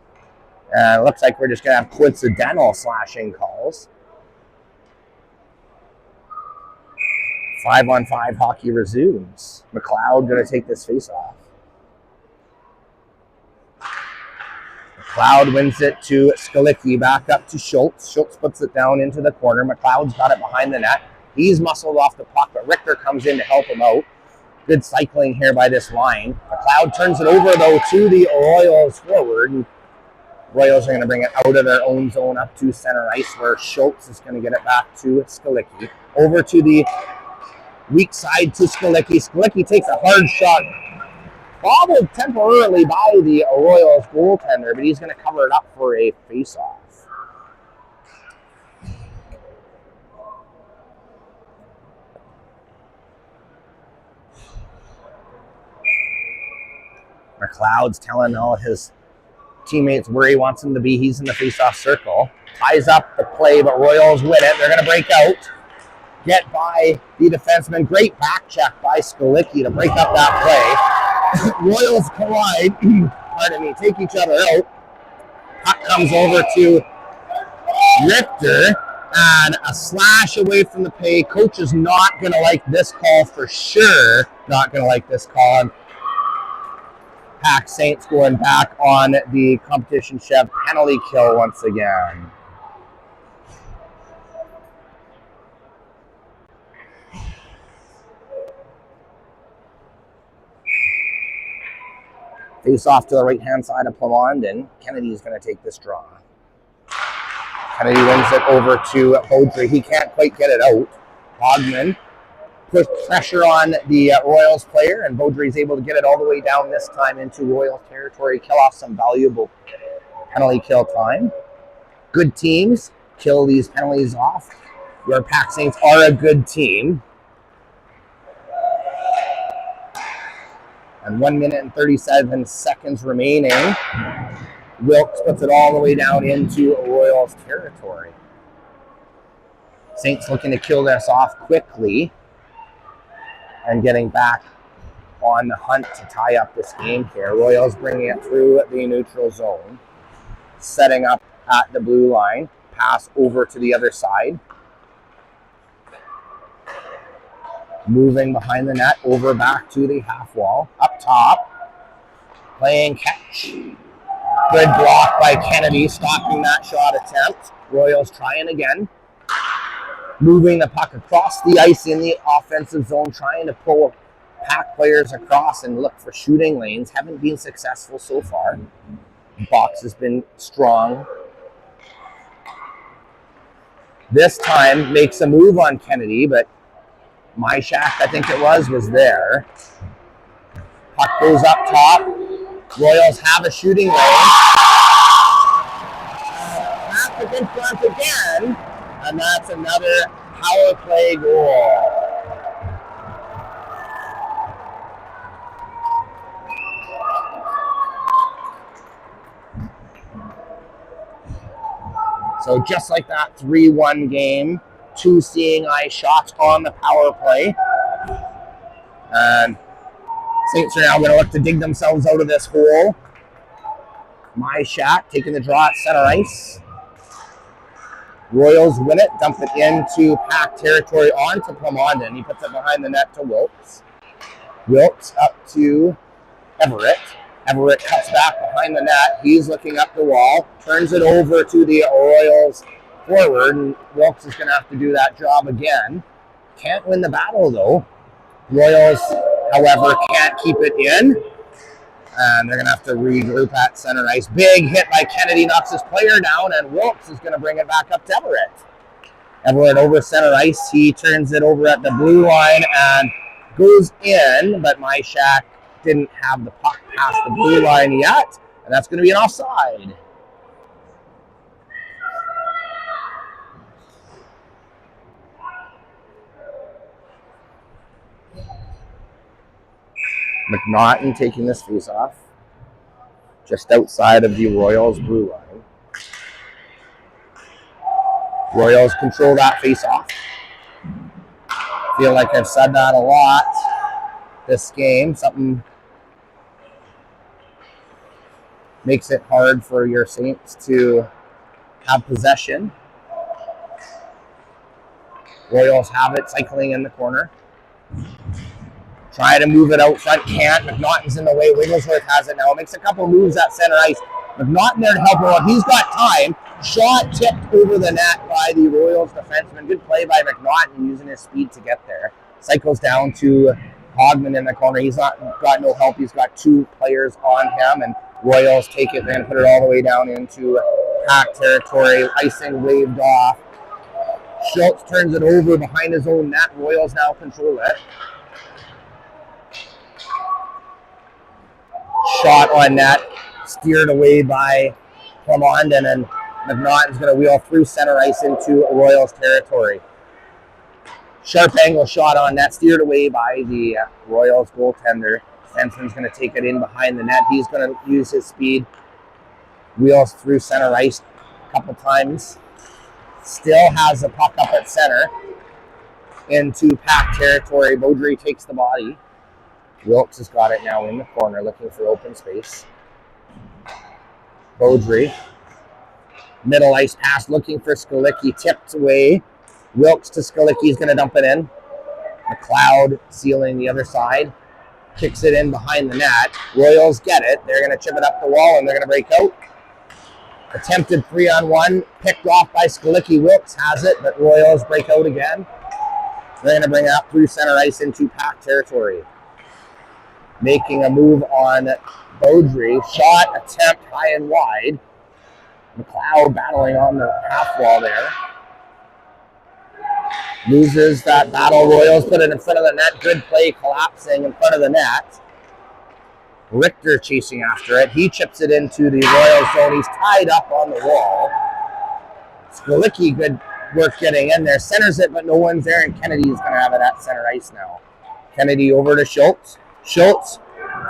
S1: It looks like we're just going to have coincidental slashing calls. 5-on-5 hockey resumes. McLeod going to take this face-off. McLeod wins it to Skalicki, back up to Schultz. Schultz puts it down into the corner. McLeod's got it behind the net. He's muscled off the puck, but Richter comes in to help him out. Good cycling here by this line. McLeod turns it over, though, to the Royals forward. Royals are going to bring it out of their own zone up to center ice, where Schultz is going to get it back to Skalicki. Over to the weak side to Skalicki. Skalicki takes a hard shot, bobbled temporarily by the Royals goaltender, but he's going to cover it up for a face-off. McLeod's telling all his teammates where he wants him to be. He's in the face-off circle. Ties up the play, but Royals win it. They're going to break out. Get by the defenseman. Great back check by Skalicki to break up that play. Royals collide. Pardon me. Take each other out. Puck comes over to Richter. And a slash away from the pay. Coach is not going to like this call for sure. Not going to like this call. And PAC Saints going back on the competition Chev penalty kill once again. Face off to the right-hand side of Plamond, and Kennedy is going to take this draw. Kennedy wins it over to Beaudry. He can't quite get it out. Hogman puts pressure on the Royals player, and Beaudry is able to get it all the way down this time into Royals territory, kill off some valuable penalty kill time. Good teams kill these penalties off, where PAC Saints are a good team. And 1 minute and 37 seconds remaining. Wilkes puts it all the way down into Royals territory. Saints looking to kill this off quickly and getting back on the hunt to tie up this game here. Royals bringing it through the neutral zone. Setting up at the blue line. Pass over to the other side. Moving behind the net, over back to the half wall. Up top, playing catch. Good block by Kennedy, stopping that shot attempt. Royals trying again. Moving the puck across the ice in the offensive zone, trying to pull PAC players across and look for shooting lanes. Haven't been successful so far. Box has been strong. This time makes a move on Kennedy, but Myshak, I think it was there. Puck goes up top. Royals have a shooting lane. Patrick in front again. And that's another power play goal. So just like that 3-1 game. 2 seeing eye shots on the power play. And Saints are now going to look to dig themselves out of this hole. Myshak taking the draw at center ice. Royals win it, dump it into PAC territory onto Plamondon. He puts it behind the net to Wilkes. Wilkes up to Everett. Everett cuts back behind the net. He's looking up the wall. Turns it over to the Royals forward, and Wilkes is going to have to do that job again. Can't win the battle, though. Royals, however, can't keep it in, and they're going to have to regroup at center ice. Big hit by Kennedy, knocks his player down, and Wilkes is going to bring it back up to Everett. Everett over center ice. He turns it over at the blue line and goes in, but my Shack didn't have the puck past the blue line yet, and that's going to be an offside. McNaughton taking this face off just outside of the Royals blue line. Royals control that face off. Feel like I've said that a lot this game. Something makes it hard for your Saints to have possession. Royals have it, cycling in the corner. Try to move it out front, can't. McNaughton's in the way. Wigglesworth has it now. Makes a couple moves at center ice. McNaughton there to help him out. He's got time. Shot tipped over the net by the Royals defenseman. Good play by McNaughton using his speed to get there. Cycles down to Hogman in the corner. He's not got no help. He's got two players on him, and Royals take it and put it all the way down into PAC territory. Icing waved off. Schultz turns it over behind his own net. Royals now control it. Shot on net, steered away by Clement, and then McNaughton's going to wheel through center ice into Royals territory. Sharp angle shot on net, steered away by the Royals goaltender. Defenseman's going to take it in behind the net. He's going to use his speed, wheels through center ice a couple times. Still has the puck up at center into PAC territory. Beaudry takes the body. Wilkes has got it now in the corner, looking for open space. Beaudry. Middle ice pass, looking for Skalicki. Tipped away. Wilkes to Skalicki. He's going to dump it in. McLeod sealing the other side. Kicks it in behind the net. Royals get it. They're going to chip it up the wall, and they're going to break out. Attempted 3-on-1. Picked off by Skalicki. Wilkes has it, but Royals break out again. They're going to bring it up through center ice into PAC territory. Making a move on Beaudry. Shot attempt high and wide. McLeod battling on the half wall there. Loses that battle. Royals put it in front of the net. Good play collapsing in front of the net. Richter chasing after it. He chips it into the Royals zone. He's tied up on the wall. Skalicki, good work getting in there. Centers it, but no one's there, and Kennedy is going to have it at center ice now. Kennedy over to Schultz. Schultz,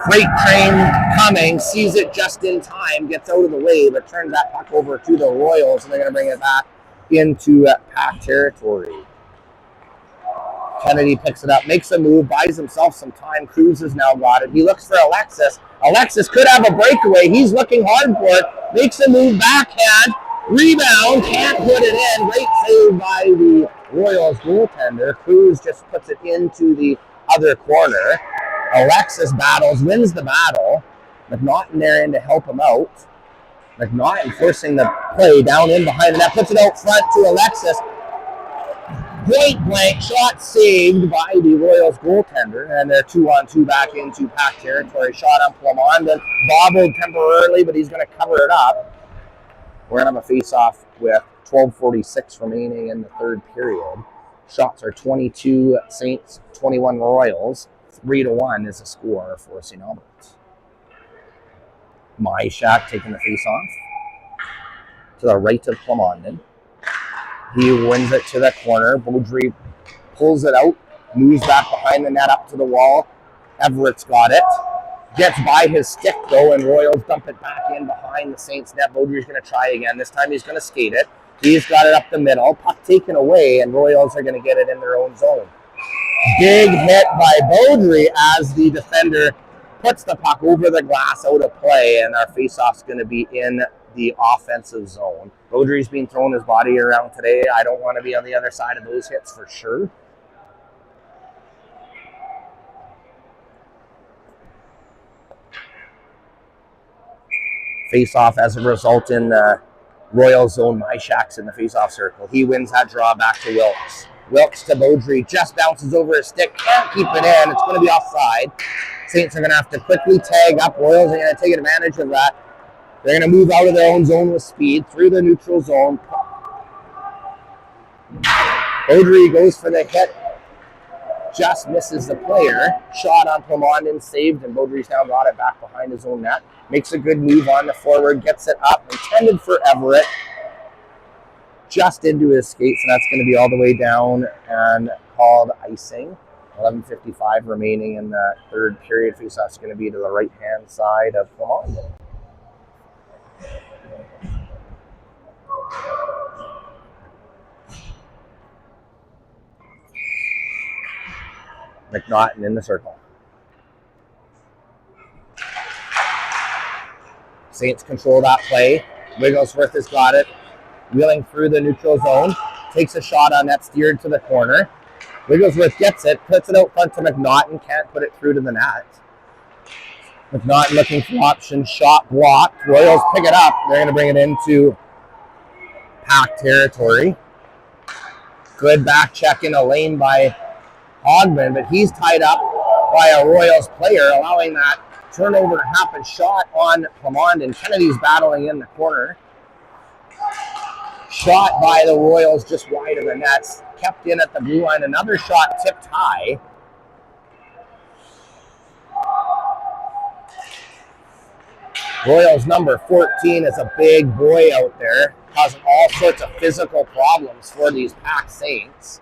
S1: freight train coming, sees it just in time, gets out of the way, but turns that puck over to the Royals, and they're going to bring it back into PAC territory. Kennedy picks it up, makes a move, buys himself some time. Cruz has now got it. He looks for Alexis. Alexis could have a breakaway. He's looking hard for it. Makes a move, backhand, rebound, can't put it in. Great save by the Royals goaltender. Cruz just puts it into the other corner. Alexis battles, wins the battle. McNaughton there in to help him out. McNaughton forcing the play down in behind the net, puts it out front to Alexis. Point blank shot saved by the Royals goaltender, and they're 2-on-2 back into PAC territory. Shot on Plamondon, bobbled temporarily, but he's going to cover it up. We're going to have a face-off with 12:46 remaining in the third period. Shots are 22 Saints, 21 Royals. 3-1 is a score for St. Albert. Myshak taking the face-off to the right of Plamondon. He wins it to the corner. Beaudry pulls it out, moves back behind the net up to the wall. Everett's got it. Gets by his stick, though, and Royals dump it back in behind the Saints net. Beaudry's going to try again. This time he's going to skate it. He's got it up the middle. Puck taken away, and Royals are going to get it in their own zone. Big hit by Beaudry as the defender puts the puck over the glass out of play, and our face-off's going to be in the offensive zone. Beaudry's been throwing his body around today. I don't want to be on the other side of those hits for sure. Face-off as a result in the Royal zone. Myshak's in the face-off circle. He wins that draw back to Wilkes. Wilkes to Beaudry, just bounces over his stick, can't keep it in. It's going to be offside. Saints are going to have to quickly tag up. Royals are going to take advantage of that. They're going to move out of their own zone with speed through the neutral zone. Beaudry goes for the hit, just misses the player. Shot on Plamondon, saved, and Beaudry's now got it back behind his own net. Makes a good move on the forward, gets it up, intended for Everett. Just into his skates, and that's going to be all the way down and called icing. 11:55 remaining in the third period. Faceoff's going to be to the right-hand side of Plamondon. McNaughton in the circle. Saints control that play. Wigglesworth has got it. Wheeling through the neutral zone. Takes a shot on that, steered to the corner. Wigglesworth gets it, puts it out front to McNaughton. Can't put it through to the net. McNaughton looking for options. Shot blocked. Royals pick it up. They're going to bring it into PAC territory. Good back check in a lane by Hogman, but he's tied up by a Royals player, allowing that turnover to happen. Shot on Plamondon. Kennedy's battling in the corner. Shot by the Royals just wide of the nets. Kept in at the blue line. Another shot tipped high. Royals number 14 is a big boy out there, causing all sorts of physical problems for these PAC Saints.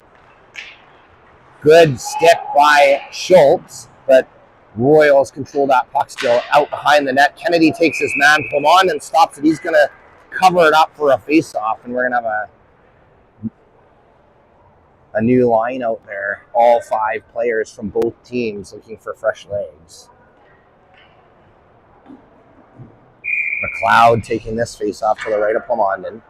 S1: Good stick by Schultz, but Royals control that puck still out behind the net. Kennedy takes his man, Plamondon, and stops it. He's going to cover it up for a face-off, and we're going to have a new line out there. All 5 players from both teams looking for fresh legs. McLeod taking this face-off to the right of Plamondon.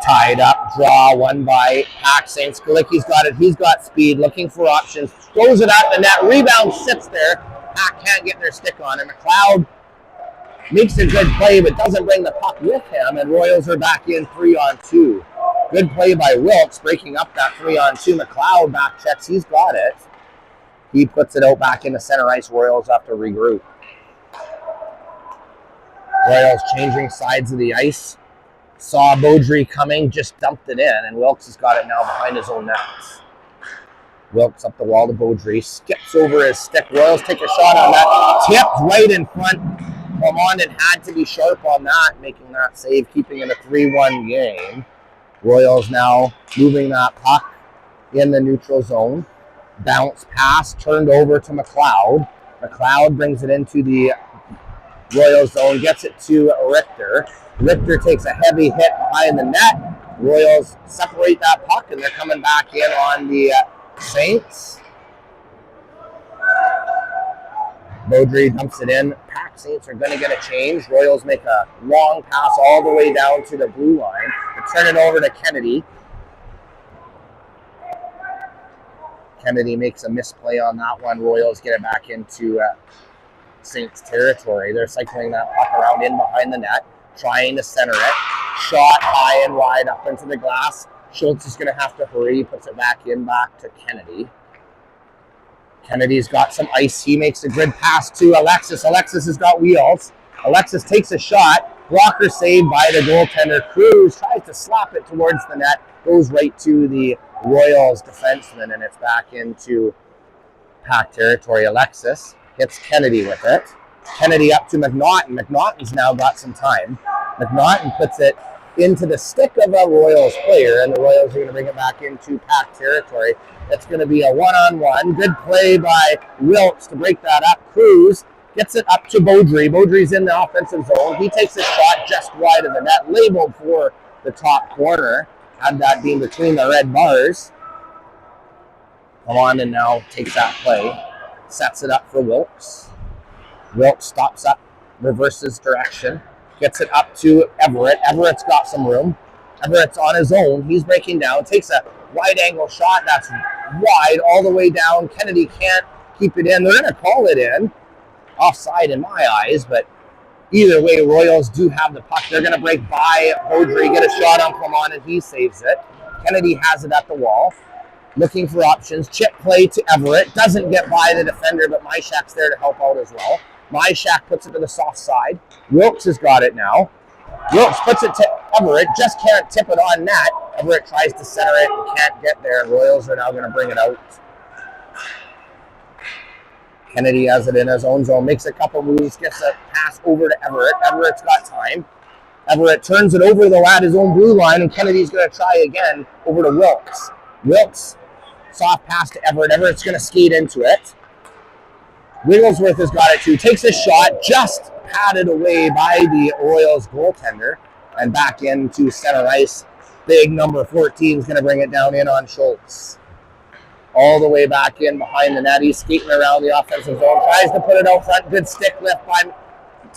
S1: Tied up, draw, won by PAC Saints. Galicki's got it. He's got speed, looking for options. Throws it at the net. Rebound sits there. PAC can't get their stick on it. McLeod makes a good play, but doesn't bring the puck with him, and Royals are back in 3-on-2. Good play by Wilkes, breaking up that 3-on-2. McLeod back checks. He's got it. He puts it out back into center ice. Royals have to regroup. Royals changing sides of the ice. Saw Beaudry coming, just dumped it in, and Wilkes has got it now behind his own nets. Wilkes up the wall to Beaudry, skips over his stick. Royals take a shot on that, tipped right in front. Plamondon had to be sharp on that, making that save, keeping it a 3-1 game. Royals now moving that puck in the neutral zone. Bounce pass, turned over to McLeod. McLeod brings it into the Royals zone, gets it to Richter. Richter takes a heavy hit behind the net. Royals separate that puck, and they're coming back in on the Saints. Beaudry dumps it in. PAC Saints are going to get a change. Royals make a long pass all the way down to the blue line. They turn it over to Kennedy. Kennedy makes a misplay on that one. Royals get it back into Saints territory. They're cycling that puck around in behind the net, trying to center it. Shot high and wide up into the glass. Schultz is going to have to hurry. He puts it back to Kennedy. Kennedy's got some ice. He makes a good pass to Alexis. Alexis has got wheels. Alexis takes a shot. Blocker saved by the goaltender. Cruz tries to slap it towards the net. Goes right to the Royals defenseman, and it's back into PAC territory. Alexis hits Kennedy with it. Kennedy up to McNaughton. McNaughton's now got some time. McNaughton puts it into the stick of a Royals player, and the Royals are going to bring it back into PAC territory. It's going to be a 1-on-1. Good play by Wilkes to break that up. Cruz gets it up to Beaudry. Beaudry's in the offensive zone. He takes a shot just wide of the net, labeled for the top corner. Had that being between the red bars. Plamondon now takes that play, sets it up for Wilkes. Wilkes stops up, reverses direction, gets it up to Everett. Everett's got some room. Everett's on his own. He's breaking down, takes a wide angle shot that's wide all the way down. Kennedy can't keep it in. They're going to call it in. Offside in my eyes, but either way, Royals do have the puck. They're going to break by Beaudry, get a shot on Plamondon, and he saves it. Kennedy has it at the wall, looking for options. Chip play to Everett. Doesn't get by the defender, but Myshak's there to help out as well. Myshak puts it to the soft side. Wilkes has got it now. Wilkes puts it to Everett, just can't tip it on net. Everett tries to center it and can't get there. Royals are now going to bring it out. Kennedy has it in his own zone, makes a couple moves, gets a pass over to Everett. Everett's got time. Everett turns it over though at his own blue line, and Kennedy's going to try again over to Wilkes. Wilkes, soft pass to Everett. Everett's going to skate into it. Wigglesworth has got it too. Takes a shot, just patted away by the Royals goaltender, and back into center ice. Big number 14 is going to bring it down in on Schultz. All the way back in behind the net. He's skating around the offensive zone. Tries to put it out front. Good stick lift by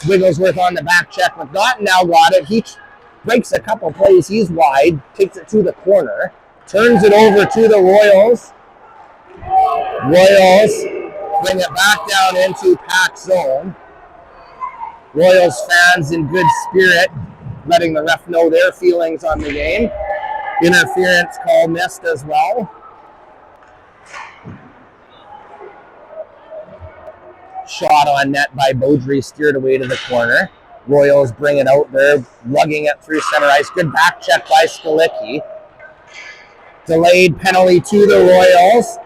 S1: Wigglesworth on the back check. McNaughton now got it. He breaks a couple plays. He's wide. Takes it to the corner. Turns it over to the Royals. Royals bring it back down into PAC zone. Royals fans in good spirit, letting the ref know their feelings on the game. Interference call missed as well. Shot on net by Beaudry, steered away to the corner. Royals bring it out there, lugging it through center ice. Good back check by Skalicki. Delayed penalty to the Royals.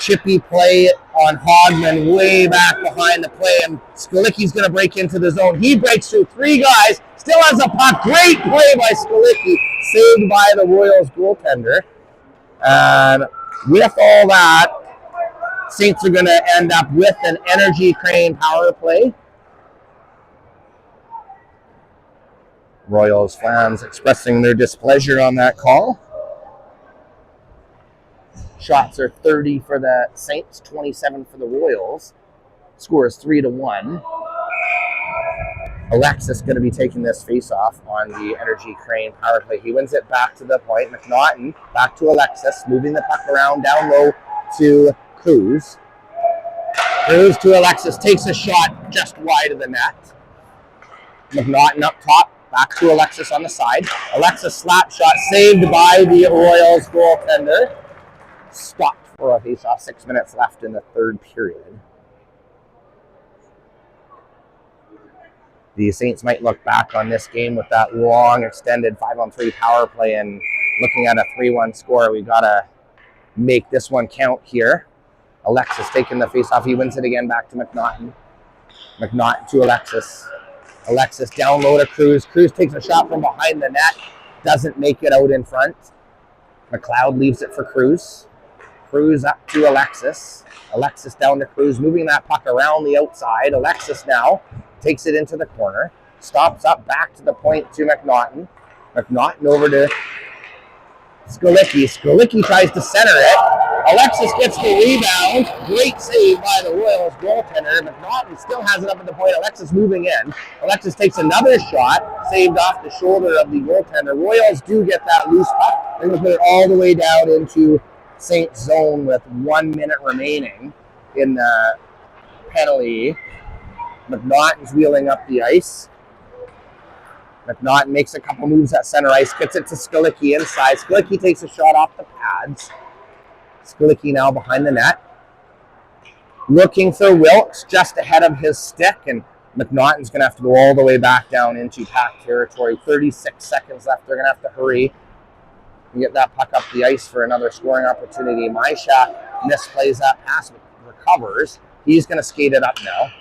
S1: Chippy play on Hogman way back behind the play, and Skalicki's going to break into the zone. He breaks through three guys, still has a puck. Great play by Skalicki, saved by the Royals goaltender. And with all that, Saints are going to end up with an Energy Crane power play. Royals fans expressing their displeasure on that call. Shots are 30 for the Saints, 27 for the Royals. Score is 3-1. Alexis going to be taking this face-off on the Energy Crane power play. He wins it back to the point. McNaughton back to Alexis, moving the puck around down low to Cruz. Cruz to Alexis, takes a shot just wide of the net. McNaughton up top, back to Alexis on the side. Alexis slap shot saved by the Royals goaltender. Stopped for a face-off. 6 minutes left in the third period. The Saints might look back on this game with that long, extended 5-on-3 power play, and looking at a 3-1 score, we've got to make this one count here. Alexis taking the face-off. He wins it again back to McNaughton. McNaughton to Alexis. Alexis down low to Cruz. Cruz takes a shot from behind the net. Doesn't make it out in front. McLeod leaves it for Cruz. Cruz up to Alexis. Alexis down to Cruz, moving that puck around the outside. Alexis now takes it into the corner. Stops up back to the point to McNaughton. McNaughton over to Skalicki. Skalicki tries to center it. Alexis gets the rebound. Great save by the Royals goaltender. McNaughton still has it up at the point. Alexis moving in. Alexis takes another shot, saved off the shoulder of the goaltender. Royals do get that loose puck. They're going to put it all the way down into Saints zone with 1 minute remaining in the penalty. McNaughton's wheeling up the ice. McNaughton makes a couple moves at center ice, gets it to Skalicki inside. Skalicki takes a shot off the pads. Skalicki now behind the net. Looking for Wilkes just ahead of his stick, and McNaughton's going to have to go all the way back down into PAC territory. 36 seconds left. They're going to have to hurry and get that puck up the ice for another scoring opportunity. Myshak misplays that pass, recovers. He's going to skate it up now.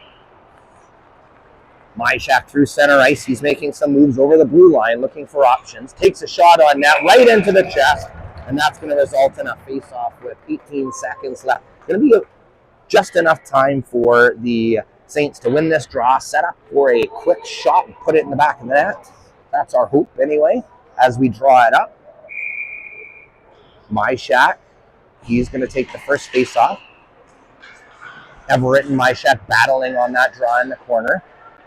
S1: Myshak through center ice. He's making some moves over the blue line, looking for options. Takes a shot on net, right into the chest, and that's going to result in a face-off with 18 seconds left. Going to be just enough time for the Saints to win this draw, set up for a quick shot and put it in the back of the net. That's our hope anyway, as we draw it up. Myshak, he's going to take the first face-off. Everett and Myshak battling on that draw in the corner.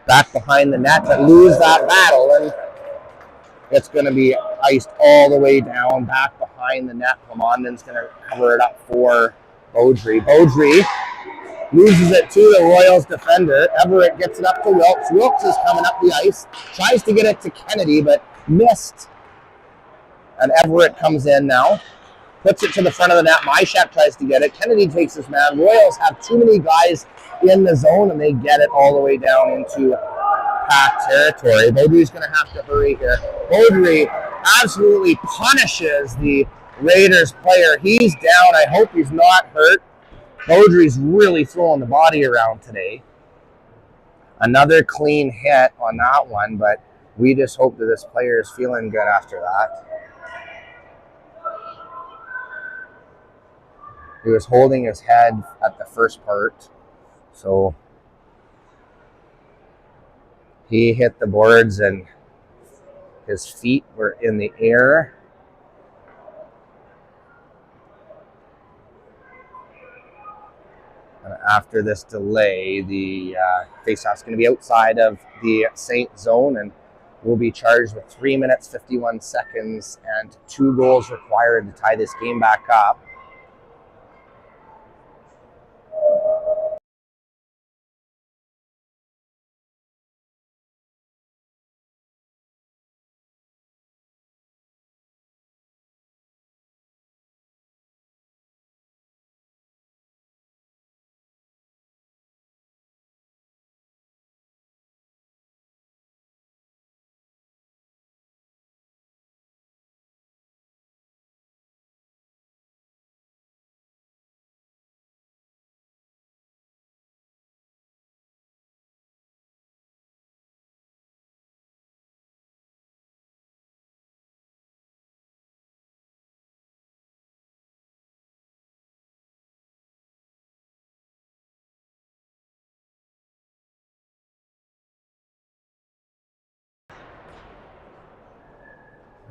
S1: Back behind the net, but lose that battle, and it's going to be iced all the way down, back behind the net. Plamondon's going to cover it up for Beaudry. Beaudry loses it to the Royals defender. Everett gets it up to Wilkes. Wilkes is coming up the ice, tries to get it to Kennedy, but missed. And Everett comes in now. puts it to the front of the net. Myshak tries to get it. Kennedy takes his man. Royals have too many guys in the zone, and they get it all the way down into PAC territory. Baudry's going to have to hurry here. Baudry absolutely punishes the Raiders player. He's down. I hope he's not hurt. Baudry's really throwing the body around today. Another clean hit on that one, but we just hope that this player is feeling good after that. He was holding his head at the first part, so he hit the boards and his feet were in the air. And after this delay, the faceoff's going to be outside of the Saint zone and will be charged with 3 minutes, 51 seconds, and 2 goals required to tie this game back up.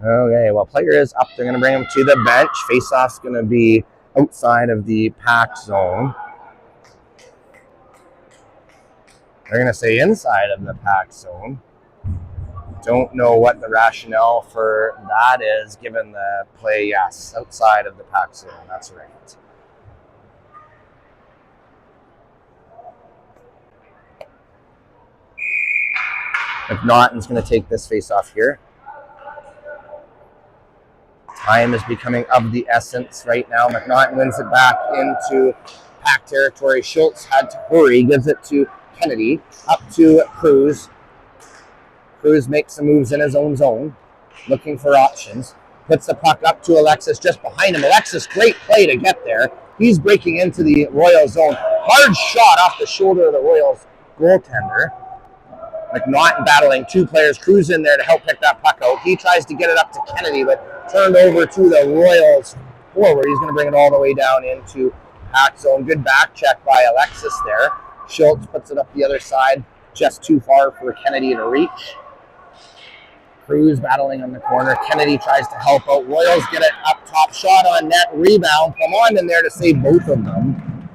S1: Okay, well, player is up. They're going to bring him to the bench. Faceoff's going to be outside of the PAC zone. They're going to say inside of the PAC zone. Don't know what the rationale for that is, given the play. Yes, outside of the PAC zone. That's right. McNaughton's going to take this faceoff here. Time is becoming of the essence right now. McNaughton wins it back into PAC territory. Schultz had to hurry, gives it to Kennedy, up to Cruz. Cruz makes some moves in his own zone, looking for options. Puts the puck up to Alexis just behind him. Alexis, great play to get there. He's breaking into the Royals zone. Hard shot off the shoulder of the Royals goaltender. McNaughton battling 2 players. Cruz in there to help pick that puck out. He tries to get it up to Kennedy, but turned over to the Royals forward. He's going to bring it all the way down into PAC zone. Good back check by Alexis there. Schultz puts it up the other side, just too far for Kennedy to reach. Cruz battling on the corner. Kennedy tries to help out. Royals get it up top. Shot on net. Rebound. Come on in there to save both of them.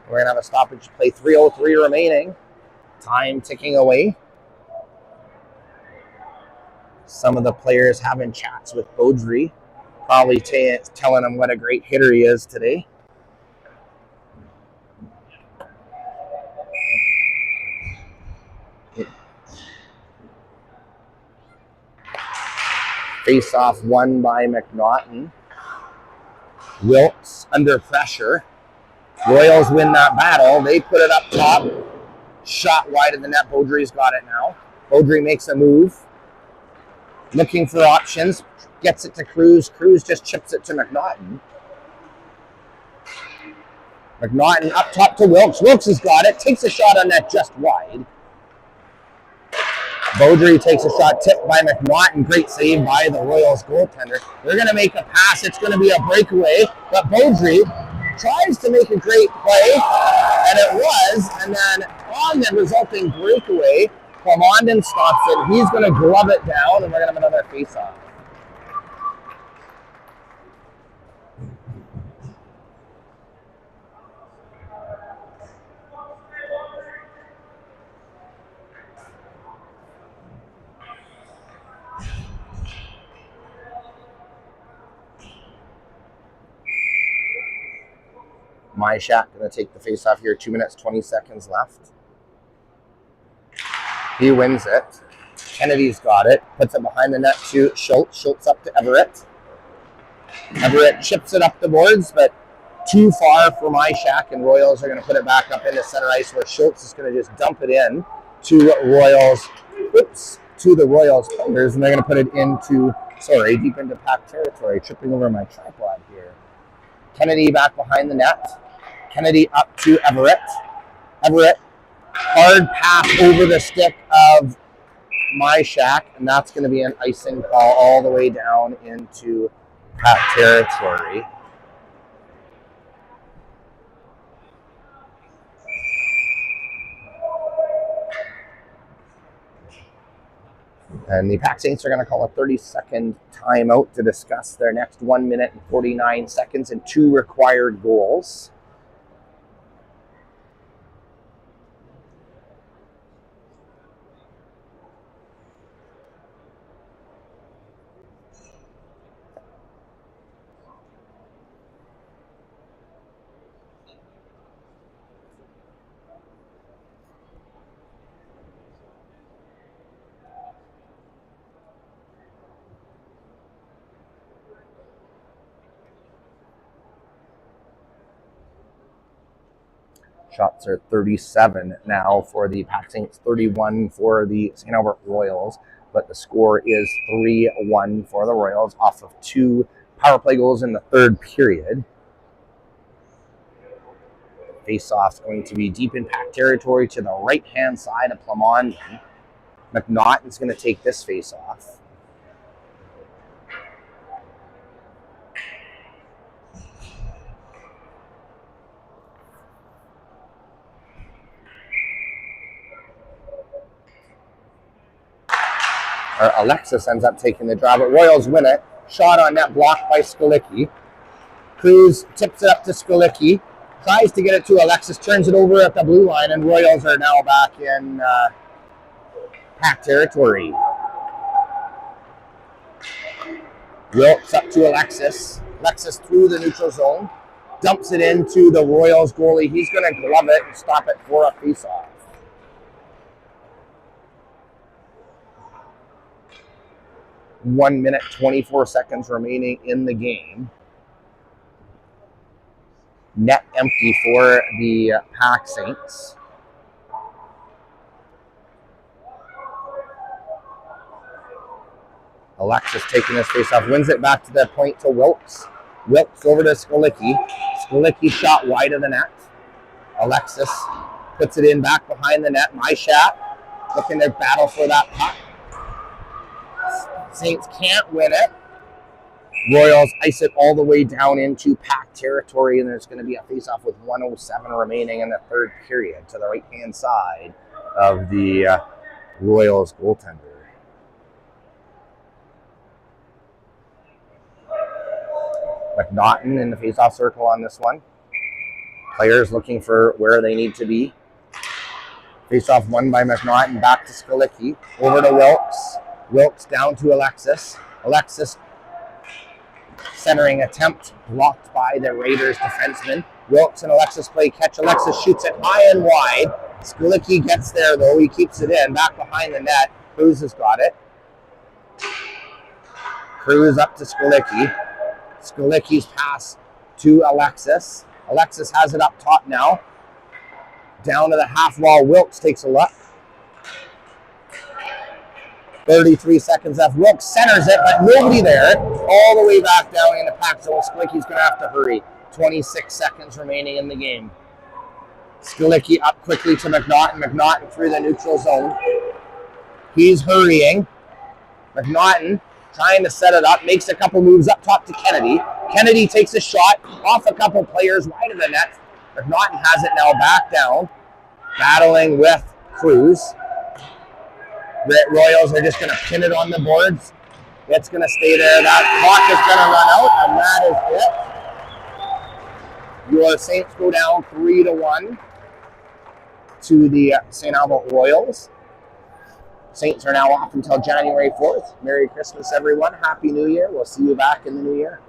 S1: We're going to have a stoppage play. 3:03 remaining. Time ticking away. Some of the players having chats with Baudry, probably telling him what a great hitter he is today. Face-off won by McNaughton. Wilkes under pressure. Royals win that battle. They put it up top. Shot wide of the net. Baudry's got it now. Baudry makes a move. Looking for options. Gets it to Cruz. Cruz just chips it to McNaughton. McNaughton up top to Wilkes. Wilkes has got it. Takes a shot on net just wide. Baudry takes a shot tipped by McNaughton. Great save by the Royals goaltender. They're going to make a pass. It's going to be a breakaway. But Baudry tries to make a great play. And it was. And then on the resulting breakaway, Clemondon stops it. He's going to glove it down, and we're going to have another face-off. Myshak going to take the face-off here. 2 minutes, 20 seconds left. He wins it. Kennedy's got it. Puts it behind the net to Schultz. Schultz up to Everett. Everett chips it up the boards, but too far for my shack, and Royals are going to put it back up into center ice where Schultz is going to just dump it in to Royals, to the Royals players, and they're going to put it into, deep into PAC territory, tripping over my tripod here. Kennedy back behind the net. Kennedy up to Everett. Everett, hard pass over the stick of my shack, and that's going to be an icing call all the way down into PAC territory. And the PAC Saints are going to call a 30-second timeout to discuss their next 1 minute and 49 seconds and 2 required goals. Shots are 37 now for the PAC Saints, 31 for the St. Albert Royals, but the score is 3-1 for the Royals off of 2 power play goals in the third period. Face-off's going to be deep in PAC territory to the right-hand side of Plamondon. McNaughton's going to take this face-off. Alexis ends up taking the draw, but Royals win it. Shot on net, blocked by Skolicki. Cruz tips it up to Skolicki. Tries to get it to Alexis, turns it over at the blue line, and Royals are now back in PAC territory. Wilkes up to Alexis. Alexis through the neutral zone. Dumps it into the Royals goalie. He's going to glove it and stop it for a face-off. 1 minute, 24 seconds remaining in the game. Net empty for the PAC Saints. Alexis taking this face-off, wins it back to the point to Wilkes. Wilkes over to Skolicki. Skolicki shot wide of the net. Alexis puts it in back behind the net. My shot looking to battle for that puck. Saints can't win it. Royals ice it all the way down into PAC territory, and there's going to be a face-off with 1:07 remaining in the third period to the right-hand side of the Royals goaltender. McNaughton in the face-off circle on this one. Players looking for where they need to be. Face-off won by McNaughton, back to Skolicki, over to Wilkes. Wilkes down to Alexis. Alexis centering attempt blocked by the Raiders defenseman. Wilkes and Alexis play catch. Alexis shoots it high and wide. Skolicki gets there though. He keeps it in back behind the net. Cruz has got it. Cruz up to Skolicki. Skolicki's pass to Alexis. Alexis has it up top now. Down to the half wall. Wilkes takes a look. 33 seconds left. Wilkes centers it, but nobody there. All the way back down in the PAC zone. Skolicki's going to have to hurry. 26 seconds remaining in the game. Skolicki up quickly to McNaughton. McNaughton through the neutral zone. He's hurrying. McNaughton trying to set it up. Makes a couple moves up top to Kennedy. Kennedy takes a shot off a couple players wide of the net. McNaughton has it now back down. Battling with Cruz. Royals are just going to pin it on the boards. It's going to stay there. That clock is going to run out, and that is it. Your Saints go down 3-1 to the St. Albert Royals. Saints are now off until January 4th. Merry Christmas, everyone. Happy New Year. We'll see you back in the new year.